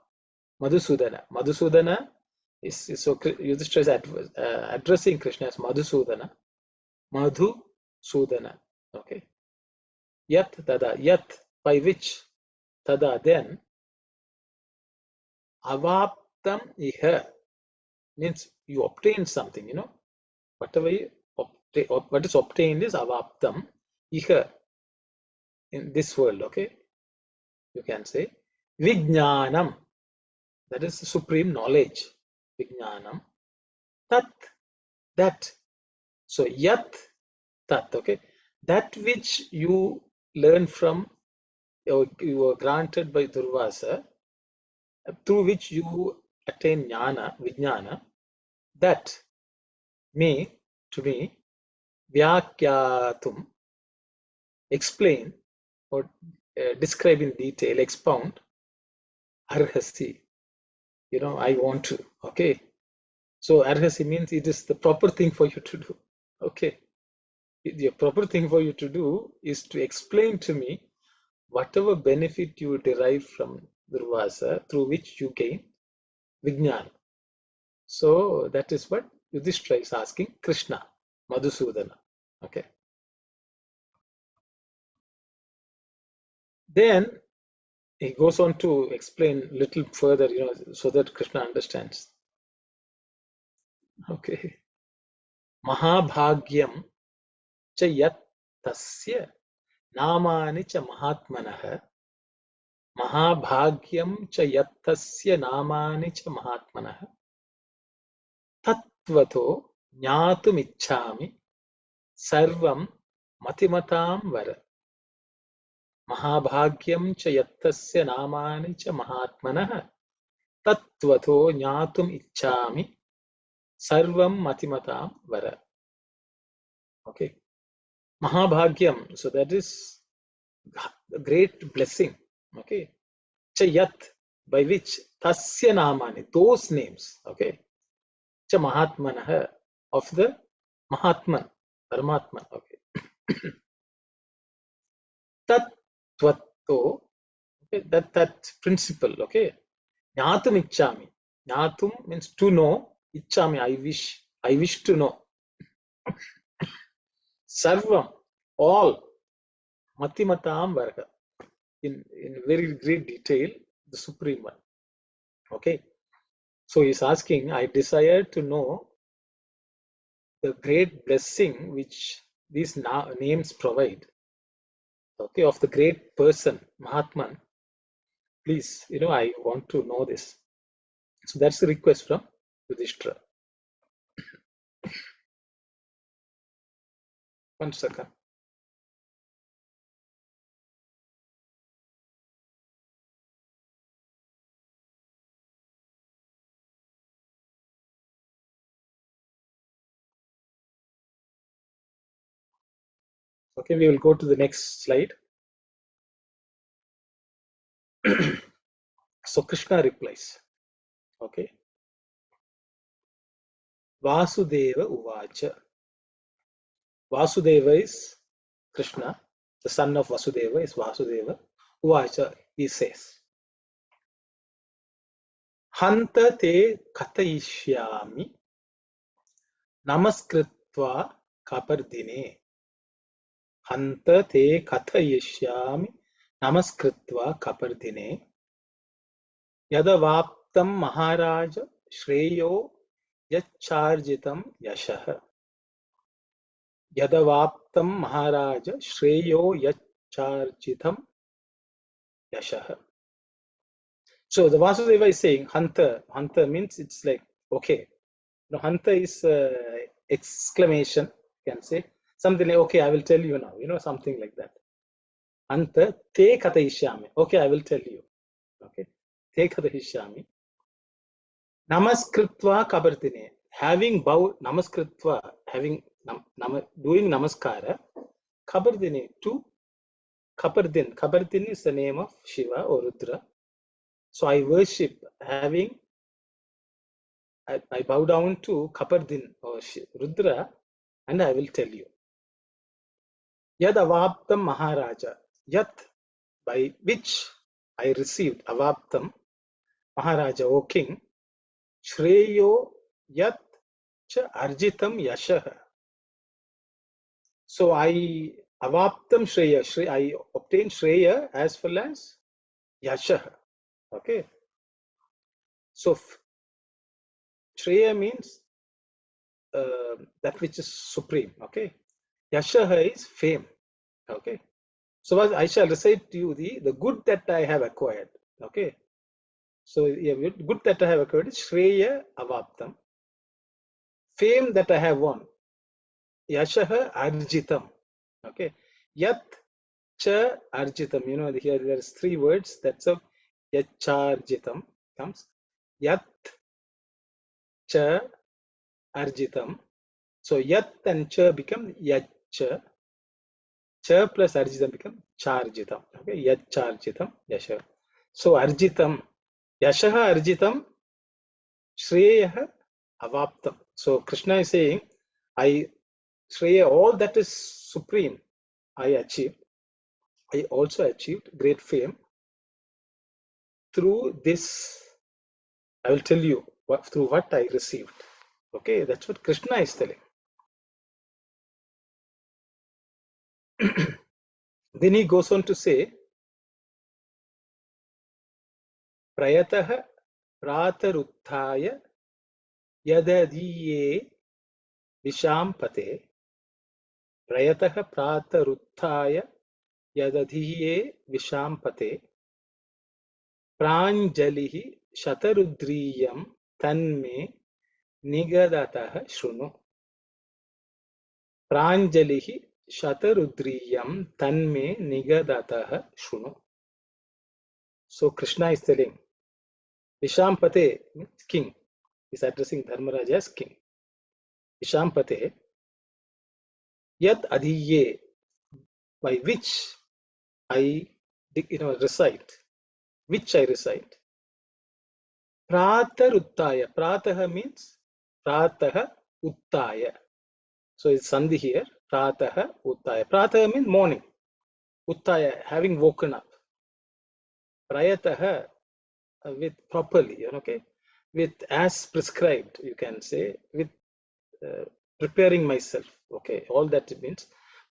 [SPEAKER 1] Madhusudana. Madhusudana is so Yudhishthira is addressing Krishna as Madhusudana. Madhusudana. Okay. Yat tada. Yat, by which, tada, then, avaptam iha means you obtain something, whatever you obtain, what is obtained is avaptam iha, in this world. Okay, you can say vijnanam, that is the supreme knowledge. Vijnanam tat, that. So yat tat. Okay, that which you learn from, you were granted by Durvasa, through which you attain jnana, vijnana, that me, to me, vyakyatum, explain or describe in detail, expound, arhasi, I want to. Okay, so arhasi means it is the proper thing for you to do. Okay, the proper thing for you to do is to explain to me whatever benefit you derive from Durvasa, through which you gain vijnana. So that is what Yudhishthira is asking Krishna, Madhusudana. Okay. Then he goes on to explain a little further, so that Krishna understands. Okay. Mahabhagyam cha yat tasya namani cha mahatmanah. Mahabhagyam cha yat tasya namani cha mahatmanah. Tattvato jnatum ichchami sarvam matimatam vara. Mahabhagyam cha yattasya namani cha mahatmanah tattvato jnatum ichchami sarvam matimatam vara. Okay. Mahabhagyam, so that is a great blessing. Okay. Chayat, by which, tasya namani, those names. Okay. Cha mahatmanah, of the Mahatman, Paramatman. Okay. Tat tvatto, okay, that principle. Okay. Jnatum ichchami. Jnatum means to know. Ichchami, I wish to know. Sarvam, all. Matimatam varga. In very great detail, the Supreme One. Okay. So he's asking, I desire to know the great blessing which these names provide. Okay, of the great person, Mahatman. Please, I want to know this. So that's the request from Yudhishthira. One second. Okay, we will go to the next slide. So Krishna replies. Okay. Vasudeva Uvacha. Vasudeva is Krishna. The son of Vasudeva is Vasudeva. Uvacha, he says, Hanta te katayishyami namaskritva kapardine. Hanta te kathayishyami namaskritva kapardine. Yadavaptam maharaja shreyo yacharjitam yashah. Yadavaptam maharaja shreyo yacharjitam yashah. So the Vasudeva is saying Hanta. Hanta means it's like, okay. No, Hanta is exclamation, you can say. Something like, okay, I will tell you now, something like that. Anta te katayishyami. Okay, I will tell you. Okay. Te katayishyami. Namaskritva kabardine. Having bowed, namaskritva, having doing namaskara, kabardine to Kabardin. Kabardin is the name of Shiva or Rudra. So I worship, I bow down to Kabardin or Rudra, and I will tell you. Yad avaptam maharaja. Yat, by which I received, avaptam, maharaja, O king, shreyo yat cha arjitam yashah. So I avaptam shreya, I obtained shreya as well as yashah. Okay. So shreya means that which is supreme. Okay. Yashah is fame. Okay. So I shall recite to you the good that I have acquired. Okay. So good that I have acquired is Shreya Avaptam. Fame that I have won. Yashaha Arjitam. Okay. Yat Cha Arjitam. Here there's three words. That's a Yacharjitam comes. Yat Cha Arjitam. So Yat and Cha become Yacha. Cha plus Arjitam become Charjitam. Okay. Yacharjitam. Yasha. So Arjitam. Yashaha Arjitam. Shreya Avaptam. So Krishna is saying, I Shreya, all that is supreme, I achieved. I also achieved great fame through this. I will tell you through what I received. Okay, that's what Krishna is telling. Then he goes on to say, Prayatah prataruthaya yadadiye vishampate. Prayatah prataruthaya yadadiye vishampate. Pranjalihi Shatarudriyam tanme nigadatah shrunu. Pranjalihi Shatarudriyam tanme nigadatah shrunu. So Krishna is telling, Vishampate means king. He is addressing Dharmaraja as king. Vishampate, Yat Adiye, by which I recite, which I recite. Prataruttaya. Prataha means Prataha Uttaya. So it's Sandhi here. Prataha Uttaya. Prataha means morning. Uttaya, having woken up. Prayataha, with properly, okay, with as prescribed, you can say, with preparing myself. Okay, all that it means.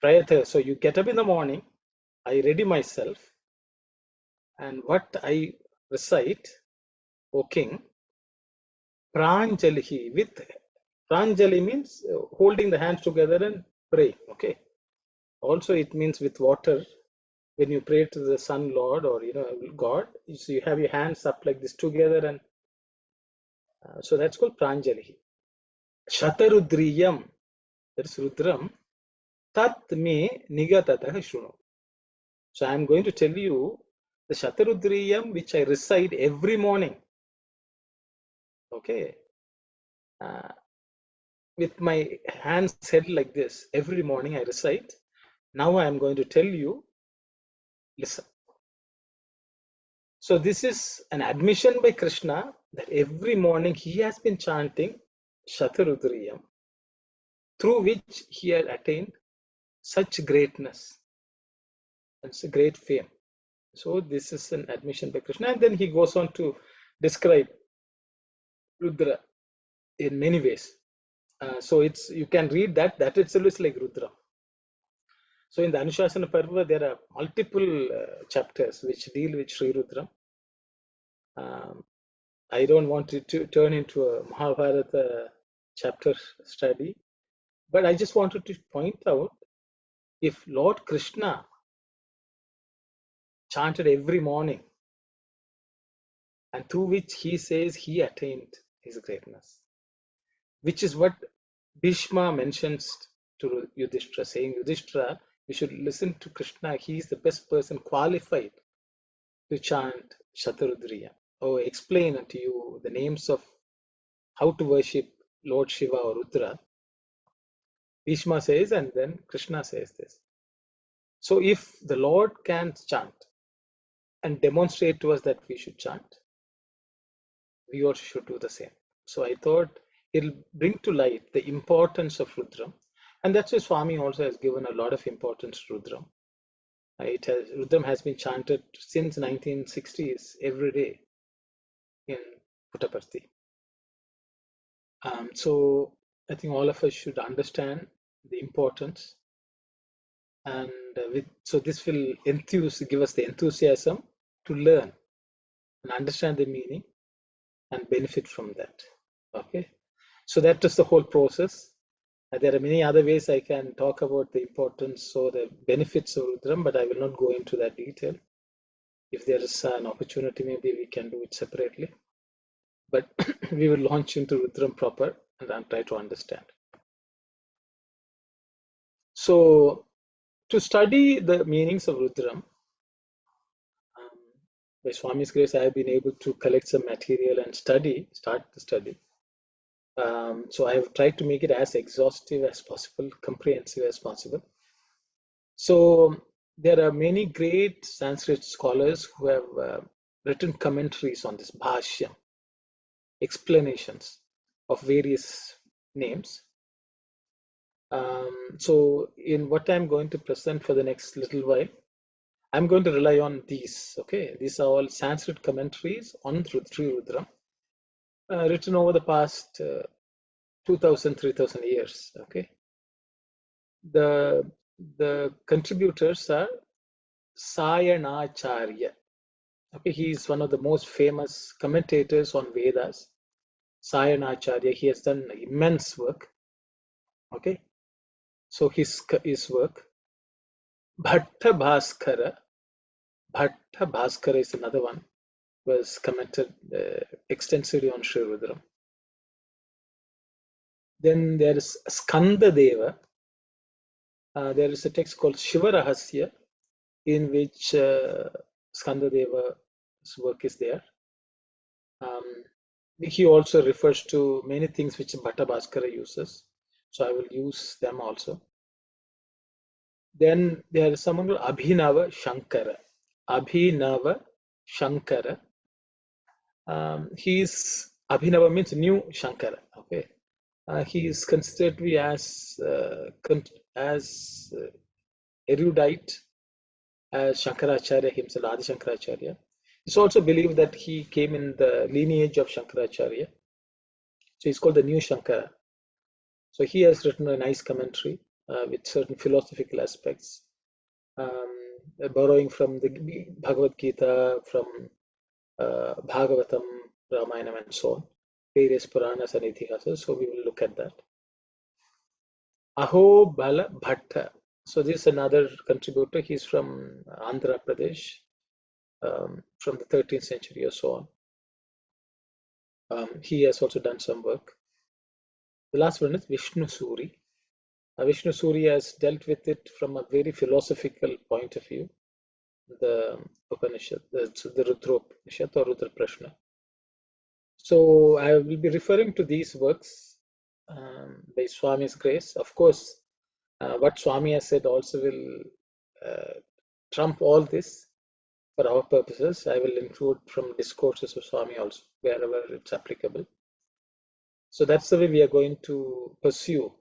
[SPEAKER 1] Prayataha. So you get up in the morning, I ready myself, and what I recite, O king, Pranjali, with Pranjali means holding the hands together and pray. Okay. Also, it means with water. When you pray to the Sun Lord or God, so you have your hands up like this together, and so that's called Pranjali. Shata Rudriyam, that's Rudram. Tat me nigatatah shunu. So I am going to tell you the Shata Rudriyam which I recite every morning. Okay. With my hands held like this, every morning I recite. Now I am going to tell you, listen. So this is an admission by Krishna that every morning he has been chanting Shata Rudriyam, through which he had attained such greatness and such great fame. So this is an admission by Krishna, and then he goes on to describe Rudra in many ways. So it's, you can read that, that itself is like Rudra. So in the Anushasana Parva, there are multiple chapters which deal with Sri Rudra. I don't want it to turn into a Mahabharata chapter study, but I just wanted to point out, if Lord Krishna chanted every morning, and through which he says he attained his greatness, which is what Bhishma mentions to Yudhishthira, saying, Yudhishthira, you should listen to Krishna. He is the best person qualified to chant Shata Rudriya, or explain unto you the names of how to worship Lord Shiva or Rudra. Bhishma says, and then Krishna says this. So if the Lord can chant and demonstrate to us that we should chant, we also should do the same. So I thought it'll bring to light the importance of Rudram. And that's why Swami also has given a lot of importance to Rudram. Rudram has been chanted since 1960s every day in Puttaparthi. So I think all of us should understand the importance, and so this will give us the enthusiasm to learn and understand the meaning and benefit from that. Okay, so that is the whole process. There are many other ways I can talk about the importance or the benefits of Rudram, but I will not go into that detail. If there is an opportunity, maybe we can do it separately. But we will launch into Rudram proper and then try to understand. So, to study the meanings of Rudram, by Swami's grace, I have been able to collect some material and start the study. So I have tried to make it as exhaustive as possible, comprehensive as possible. So there are many great Sanskrit scholars who have written commentaries on this bhashyam, explanations of various names. So in what I'm going to present for the next little while, I'm going to rely on these. Okay, these are all Sanskrit commentaries on Sri Rudra, written over the past 2000, 3000 years. Okay, the contributors are Sayanacharya. Okay, he is one of the most famous commentators on Vedas. Sayanacharya, he has done immense work. Okay, so his work. Bhatta Bhaskara is another one, was commented extensively on Sri Rudram. Then there is Kanda Deva. There is a text called Shiva Rahasya, in which Skanda Deva's work is there. He also refers to many things which Bhatta Bhaskara uses, so I will use them also. Then there is someone called Abhinava Shankara. Abhinava Shankara. Abhinava means new Shankara. Okay, he is considered to be as erudite as Shankaracharya himself, Adi Shankaracharya. It's also believed that he came in the lineage of Shankaracharya. So he's called the new Shankara. So he has written a nice commentary with certain philosophical aspects, borrowing from the Bhagavad Gita, from Bhagavatam, Ramayana, and so on, various Puranas and Ithihasas. So we will look at that. Aho Bala Bhatta. So this is another contributor. He's from Andhra Pradesh, from the 13th century or so on. He has also done some work. The last one is Vishnu Suri. Vishnu Suri has dealt with it from a very philosophical point of view. The Upanishad, the Rudra Upanishad or Rudra Prashna. So I will be referring to these works by Swami's grace. Of course, what Swami has said also will trump all this for our purposes. I will include from discourses of Swami also, wherever it's applicable. So that's the way we are going to pursue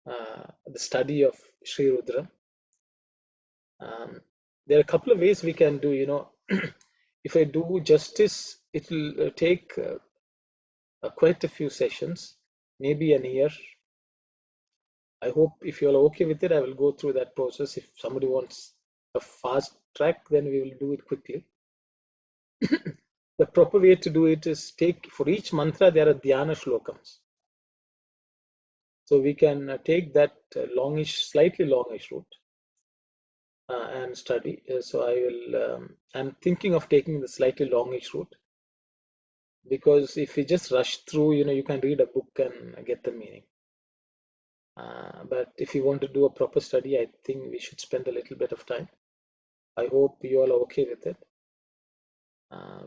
[SPEAKER 1] the study of Sri Rudra. there are a couple of ways we can do, if I do justice, it will take quite a few sessions, maybe a year. I hope if you're okay with it, I will go through that process. If somebody wants a fast track, then we will do it quickly. The proper way to do it is for each mantra, there are dhyana shlokams. So we can take that slightly longish route and study. So I'm thinking of taking the slightly longish route, because if you just rush through, you can read a book and get the meaning. But if you want to do a proper study, I think we should spend a little bit of time. I hope you all are okay with it.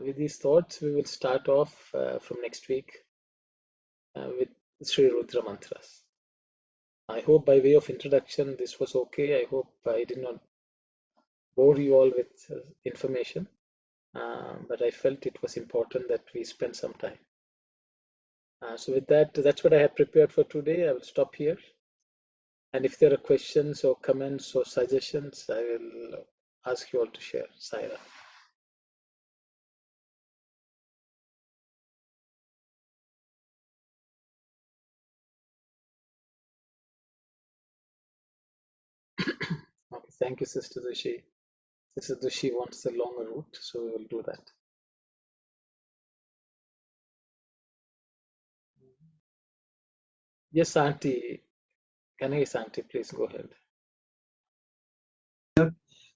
[SPEAKER 1] With these thoughts, we will start off from next week with Sri Rudra mantras. I hope by way of introduction, this was okay. I hope I did not bore you all with information, but I felt it was important that we spend some time. So with that, that's what I have prepared for today. I will stop here. And if there are questions or comments or suggestions, I will ask you all to share. Saira. Okay, thank you, Sister Dushi. Sister Dushi wants the longer route, so we will do that. Yes, Auntie. Ganesh, Auntie, please go ahead.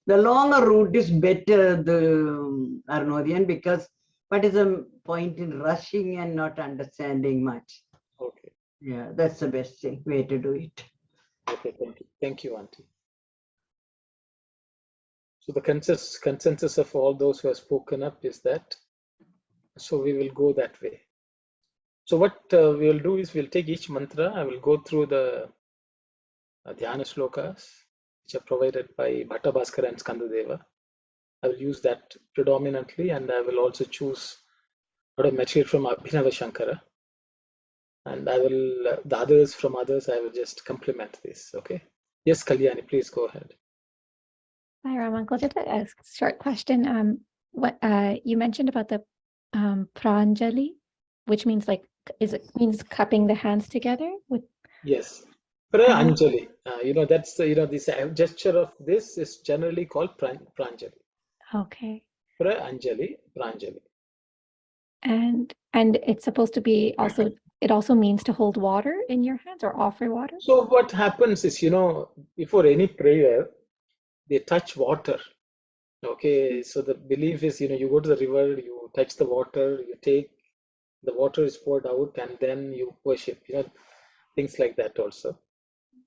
[SPEAKER 2] The longer route is better, the Arnodian, because what is the point in rushing and not understanding much?
[SPEAKER 1] Okay.
[SPEAKER 2] Yeah, that's the best way to do it.
[SPEAKER 1] Okay, thank you. Thank you, Auntie. So the consensus of all those who have spoken up is that, so we will go that way. So what we will do is we'll take each mantra. I will go through the dhyana slokas, which are provided by Bhatta Bhaskara and Skandadeva. I will use that predominantly, and I will also choose a lot of material from Abhinava Shankara. And I will, the others from others, I will just complement this, okay? Yes, Kalyani, please go ahead.
[SPEAKER 3] Hi, Ram Uncle. Just a short question. What you mentioned about the pranjali, which means means cupping the hands together with.
[SPEAKER 1] Yes, Pranjali. That's this gesture of this is generally called pranjali.
[SPEAKER 3] Okay.
[SPEAKER 1] Pranjali, pranjali.
[SPEAKER 3] And it's supposed to be also. It also means to hold water in your hands or offer water.
[SPEAKER 1] So what happens is, before any prayer, they touch water. Okay, so the belief is, you go to the river, you touch the water, the water is poured out, and then you worship, things like that also.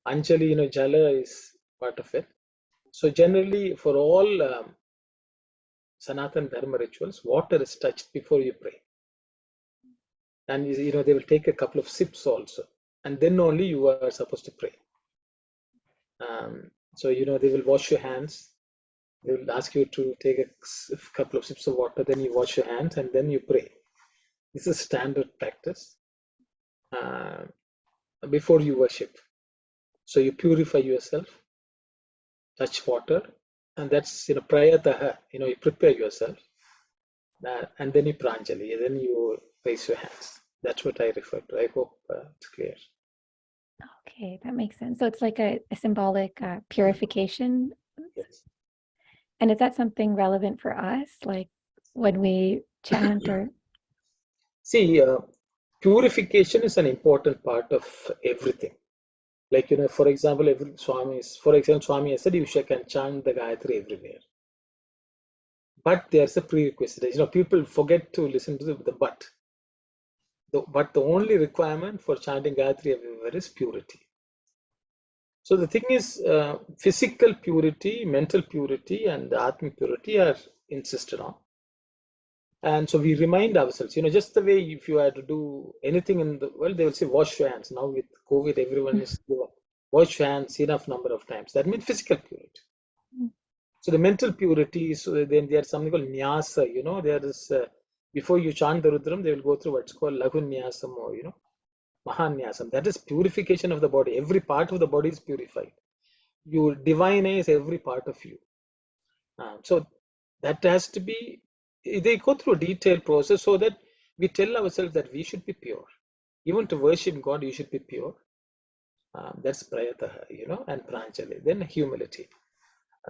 [SPEAKER 1] Anjali, Jala is part of it. So generally, for all Sanatan Dharma rituals, water is touched before you pray. And, they will take a couple of sips also. And then only you are supposed to pray. So, they will wash your hands. They will ask you to take a couple of sips of water, then you wash your hands, and then you pray. This is standard practice before you worship. So you purify yourself, touch water, and that's prayataha. You prepare yourself, and then you pranjali, and then you raise your hands. That's what I refer to. I hope it's clear.
[SPEAKER 3] Okay, that makes sense. So it's like a symbolic purification.
[SPEAKER 1] Yes.
[SPEAKER 3] And is that something relevant for us, like when we chant or?
[SPEAKER 1] See, purification is an important part of everything. Like, for example, Swami has said you can chant the Gayatri everywhere. But there's a prerequisite. People forget to listen to the but. But the only requirement for chanting Gayatri everywhere is purity. So the thing is, physical purity, mental purity, and Atmic purity are insisted on. And so we remind ourselves, just the way if you had to do anything in the world, they will say, wash your hands. Now with COVID, everyone is wash your hands enough number of times. That means physical purity. So the mental purity, so then there's something called nyasa, there is, before you chant the Rudram, they will go through what's called Laghu Nyasam or, Mahanyasam. That is purification of the body. Every part of the body is purified. You divinize every part of you. So that has to be, they go through a detailed process so that we tell ourselves that we should be pure. Even to worship God, you should be pure. That's prayataha, and pranjali, then humility.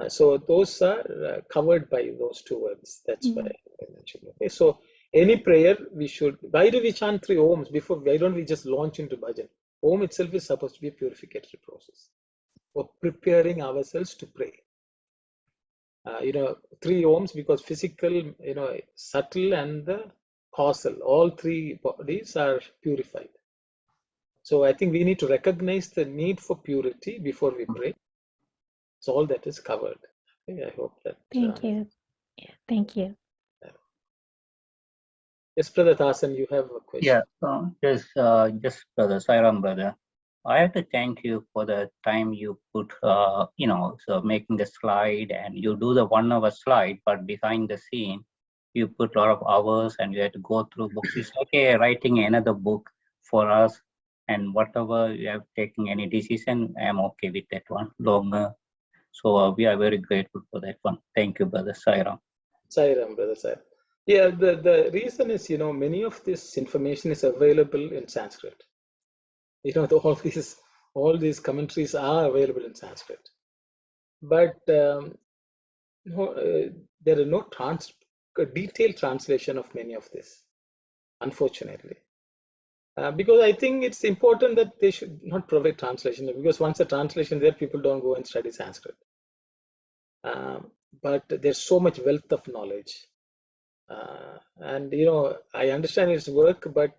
[SPEAKER 1] So those are covered by those two words. That's why I mentioned. Okay, so any prayer we should. Why do we chant 3 ohms before? Why don't we just launch into bhajan? Om itself is supposed to be a purificatory process for preparing ourselves to pray. 3 ohms because physical, subtle and the causal, all 3 bodies are purified. So I think we need to recognize the need for purity before we pray. So all that is covered. Okay, I hope that.
[SPEAKER 3] Thank you. Yeah, thank you.
[SPEAKER 1] Yes, Brother Thasan, you have a question.
[SPEAKER 4] Yeah, just Brother Sairam, brother. I have to thank you for the time you put, so making the slide, and you do the 1 hour slide, but behind the scene, you put a lot of hours and you have to go through books. It's like writing another book for us, and whatever you have taken any decision, I'm okay with that one longer. So we are very grateful for that one. Thank you, Brother Sairam.
[SPEAKER 1] Sairam, Brother Sairam. Yeah, the reason is, many of this information is available in Sanskrit. All these commentaries are available in Sanskrit. But there are no detailed translation of many of this, unfortunately. Because I think it's important that they should not provide translation, because once a translation there, people don't go and study Sanskrit. But there's so much wealth of knowledge. And I understand its work, but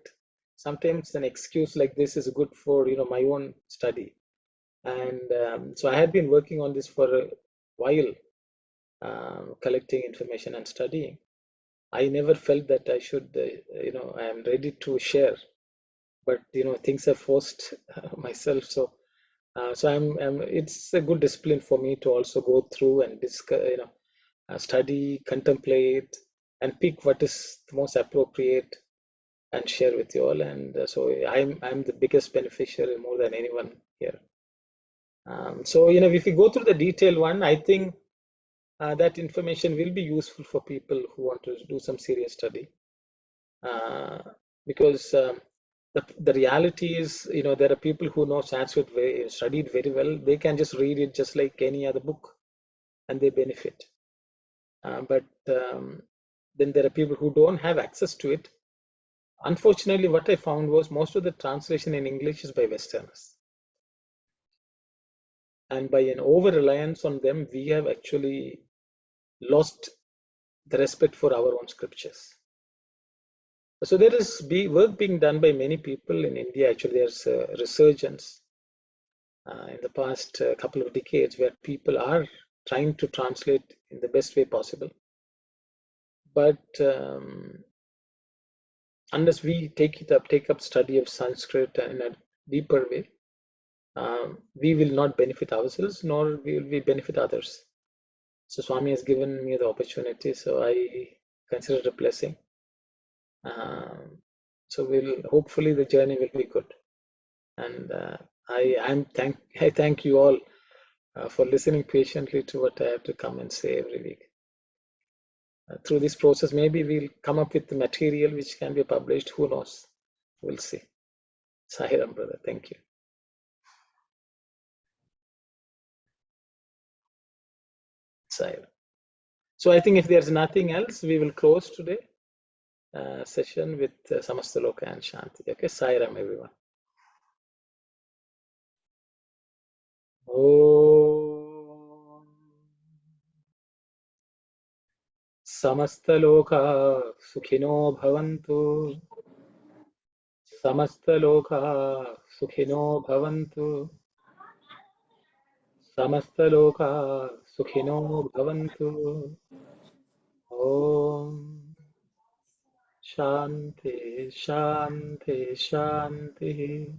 [SPEAKER 1] sometimes an excuse like this is good for my own study. And so I had been working on this for a while, collecting information and studying. I never felt that I should, I am ready to share, but things have forced myself. So it's a good discipline for me to also go through and discuss, study, contemplate, and pick what is the most appropriate and share with you all. And so I'm the biggest beneficiary more than anyone here. So if you go through the detailed one, I think that information will be useful for people who want to do some serious study. Because the reality is, there are people who know Sanskrit studied very well. They can just read it just like any other book, and they benefit. But then there are people who don't have access to it. Unfortunately, what I found was most of the translation in English is by Westerners. And by an over-reliance on them, we have actually lost the respect for our own scriptures. So there is work being done by many people in India. Actually, there's a resurgence in the past couple of decades where people are trying to translate in the best way possible. But unless we take up study of Sanskrit in a deeper way, we will not benefit ourselves, nor will we benefit others. So Swami has given me the opportunity, so I consider it a blessing. So hopefully the journey will be good. And I thank you all for listening patiently to what I have to come and say every week. Through this process, maybe we'll come up with the material which can be published. Who knows? We'll see. Sahiram, brother. Thank you. Sahiram. So I think if there's nothing else, we will close today session with Samastaloka and Shanti. Okay, Sahiram, everyone. Om Samastaloka Sukhino Bhavantu. Samastaloka Sukhino Bhavantu. Samastaloka Sukhino Bhavantu. Om Shanti Shanti Shanti.